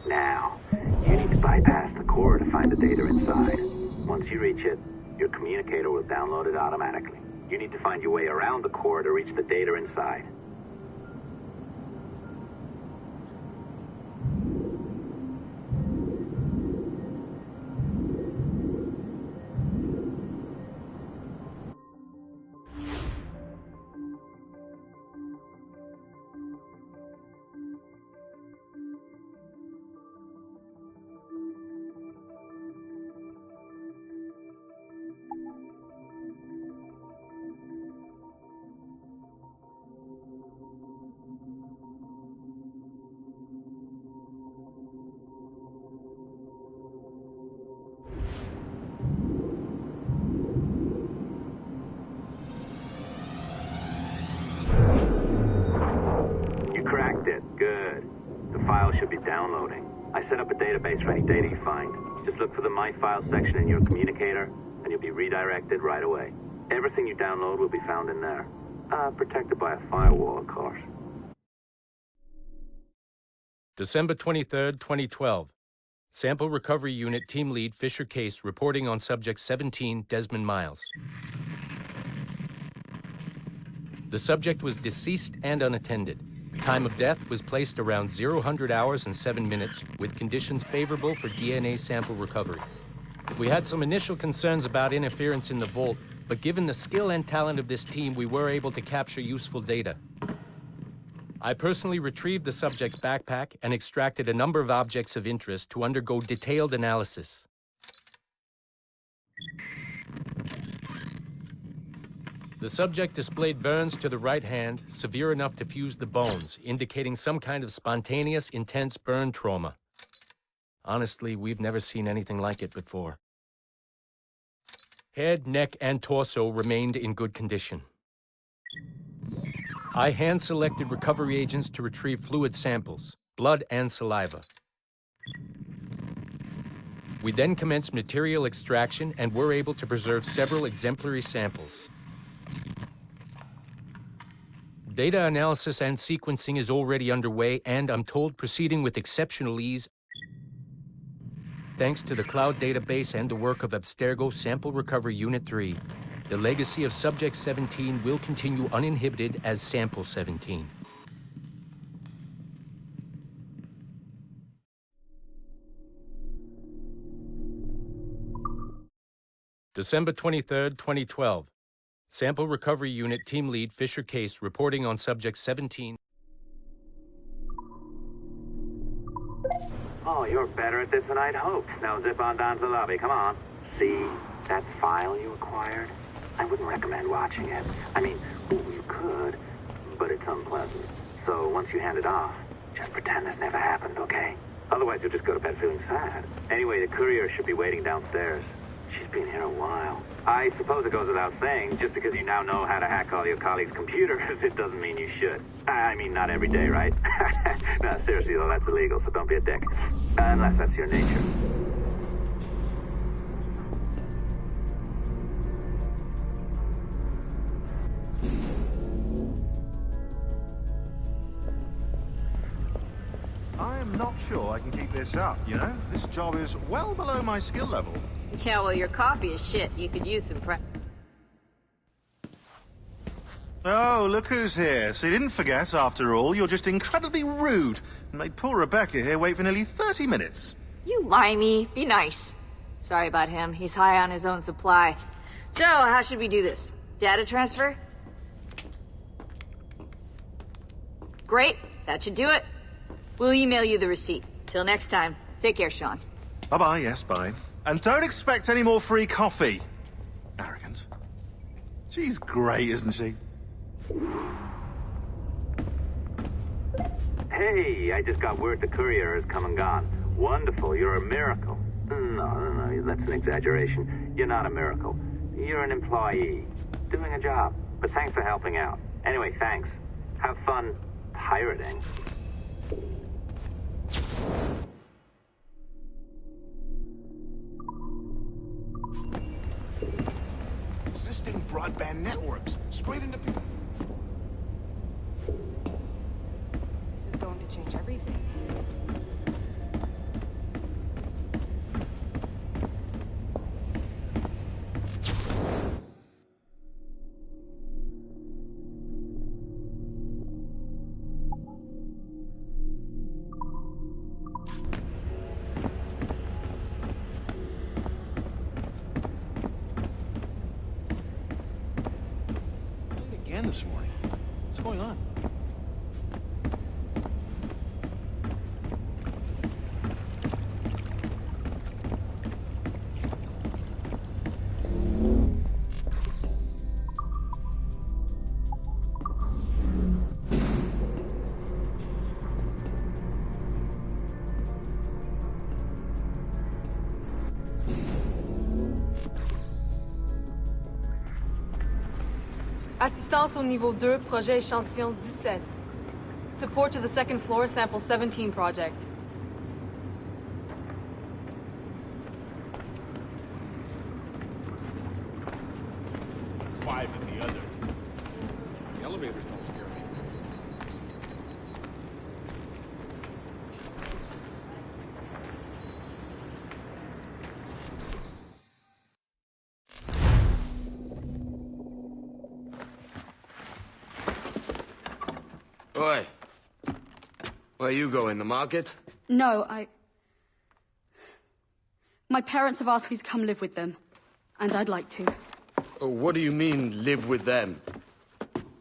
Now, you need to bypass the core to find the data inside. Once you reach it, your communicator will download it automatically. You need to find your way around the core to reach the data inside. Cracked it. Good. The file should be downloading. I set up a database for any data you find. Just look for the My Files section in your communicator, and you'll be redirected right away. Everything you download will be found in there. Protected by a firewall, of course. December 23rd, 2012. Sample Recovery Unit Team Lead Fisher Case reporting on Subject 17, Desmond Miles. The subject was deceased and unattended. Time of death was placed around 00 hours and 7 minutes, with conditions favorable for DNA sample recovery. We had some initial concerns about interference in the vault, but given the skill and talent of this team, we were able to capture useful data. I personally retrieved the subject's backpack and extracted a number of objects of interest to undergo detailed analysis. The subject displayed burns to the right hand, severe enough to fuse the bones, indicating some kind of spontaneous, intense burn trauma. Honestly, we've never seen anything like it before. Head, neck, and torso remained in good condition. I hand-selected recovery agents to retrieve fluid samples, blood and saliva. We then commenced material extraction and were able to preserve several exemplary samples. Data analysis and sequencing is already underway, and I'm told proceeding with exceptional ease thanks to the cloud database and the work of Abstergo Sample Recovery Unit 3. The legacy of Subject 17 will continue uninhibited as Sample 17. December 23rd, 2012. Sample Recovery Unit Team Lead Fisher Case reporting on Subject 17. Oh, you're better at this than I'd hoped. Now zip on down to the lobby. Come on. See that file you acquired? I wouldn't recommend watching it. I mean, you could, but it's unpleasant. So once you hand it off, just pretend this never happened, okay? Otherwise, you'll just go to bed feeling sad. Anyway, the courier should be waiting downstairs. She's been here a while. I suppose it goes without saying, just because you now know how to hack all your colleagues' computers, it doesn't mean you should. I mean, not every day, right? No, seriously, though, that's illegal, so don't be a dick. Unless that's your nature. I am not sure I can keep this up, you know? This job is well below my skill level. Yeah, well, your coffee is shit. You could use some prep. Oh, look who's here. So you didn't forget, after all, you're just incredibly rude and made poor Rebecca here wait for nearly 30 minutes. You limey. Be nice. Sorry about him. He's high on his own supply. So, how should we do this? Data transfer? Great. That should do it. We'll email you the receipt. Till next time. Take care, Sean. Bye-bye, yes, bye. And don't expect any more free coffee. Arrogant. She's great, isn't she? Hey, I just got word the courier has come and gone. Wonderful, you're a miracle. No, that's an exaggeration. You're not a miracle. You're an employee, doing a job. But thanks for helping out. Anyway, thanks. Have fun pirating. Existing broadband networks, straight into people. This is going to change everything. Again this morning. What's going on? Assistance au niveau 2, projet échantillon 17. Support to the second floor, sample 17 project. Five in the other. The elevators don't scare me. Oi. Where you going, the market? No, my parents have asked me to come live with them. And I'd like to. Oh, what do you mean, live with them?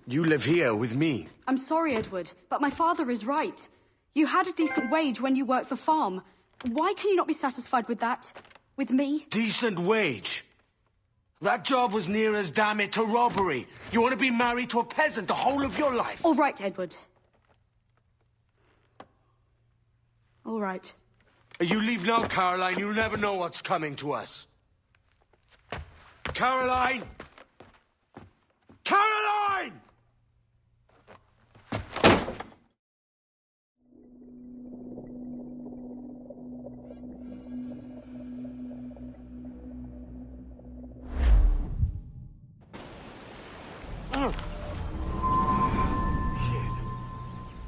You live here with me. I'm sorry, Edward, but my father is right. You had a decent wage when you worked the farm. Why can you not be satisfied with that? With me? Decent wage? That job was near as, damn it, to robbery. You want to be married to a peasant the whole of your life? All right, Edward. All right. You leave now, Caroline. You'll never know what's coming to us. Caroline! Caroline!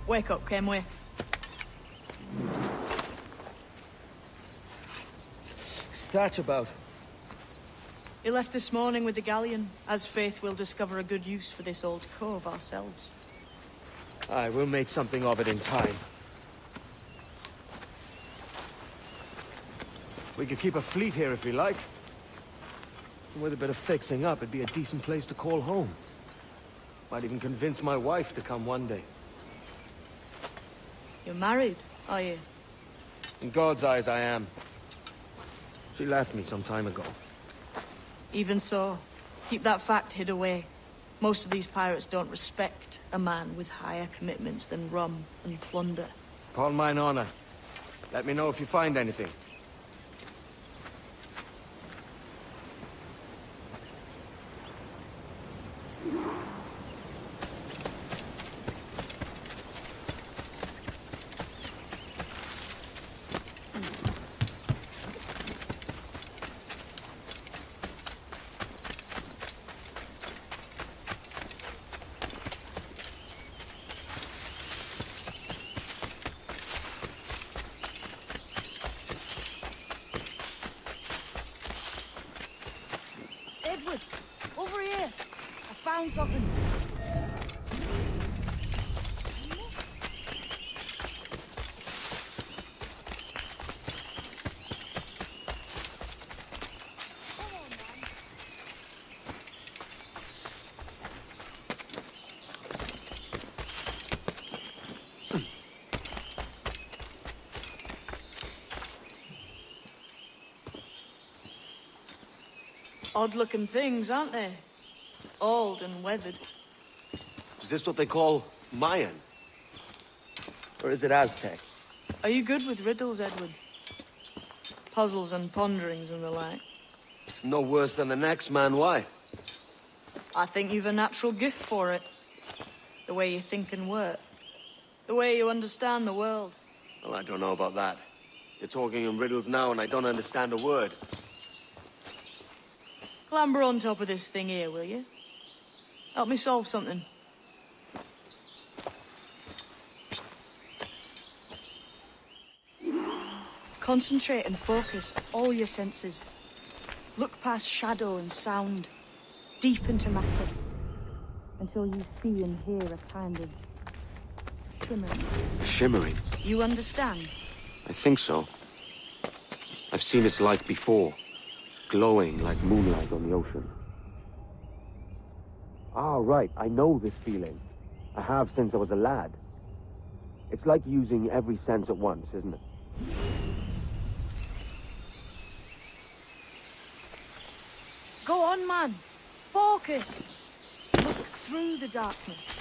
Wake up, Kenway. What's that about? He left this morning with the galleon, as faith we'll discover a good use for this old cove ourselves. Aye, we'll make something of it in time. We could keep a fleet here if we like. And with a bit of fixing up, it'd be a decent place to call home. Might even convince my wife to come one day. You're married, are you? In God's eyes, I am. She left me some time ago. Even so, keep that fact hid away. Most of these pirates don't respect a man with higher commitments than rum and plunder. Upon mine honor. Let me know if you find anything. Edward, over here. I found something. Odd-looking things, aren't they? Old and weathered. Is this what they call Mayan? Or is it Aztec? Are you good with riddles, Edward? Puzzles and ponderings and the like? No worse than the next man, why? I think you've a natural gift for it. The way you think and work. The way you understand the world. Well, I don't know about that. You're talking in riddles now and I don't understand a word. Clamber on top of this thing here, will you? Help me solve something. Concentrate and focus all your senses. Look past shadow and sound, deep into matter, until you see and hear a kind of shimmering. Shimmering? You understand? I think so. I've seen its like before. Glowing like moonlight on the ocean. Ah, right. I know this feeling. I have since I was a lad. It's like using every sense at once, isn't it? Go on, man. Focus. Look through the darkness.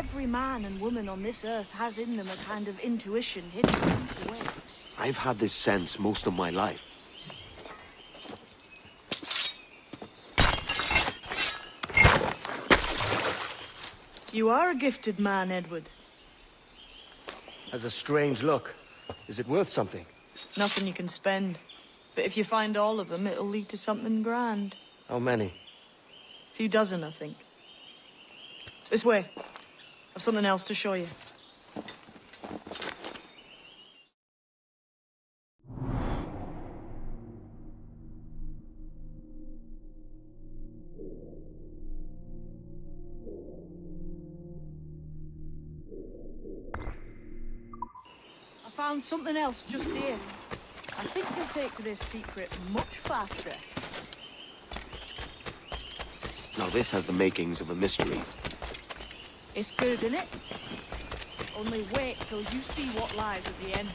Every man and woman on this earth has in them a kind of intuition hidden deep away. I've had this sense most of my life. You are a gifted man, Edward. Has a strange look. Is it worth something? Nothing you can spend. But if you find all of them, it'll lead to something grand. How many? A few dozen, I think. This way. I've something else to show you. I found something else just here. I think you'll take to this secret much faster. Now this has the makings of a mystery. It's good, isn't it? Only wait till you see what lies at the end.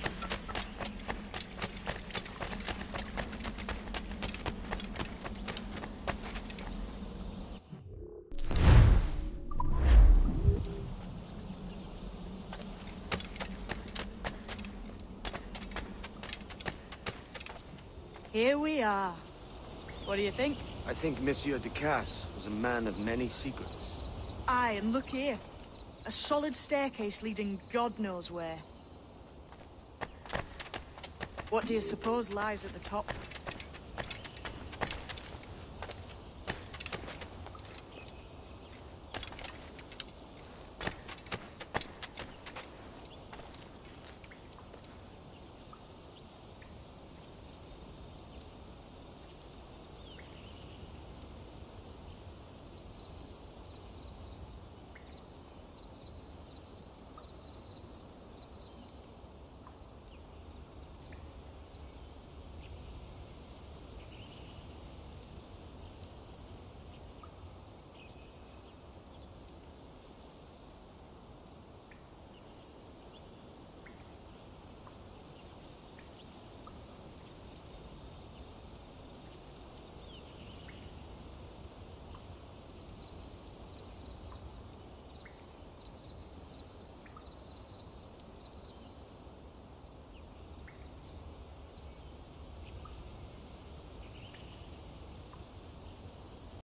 Here we are. What do you think? I think Monsieur Ducasse was a man of many secrets. Aye, and look here. A solid staircase leading God knows where. What do you suppose lies at the top?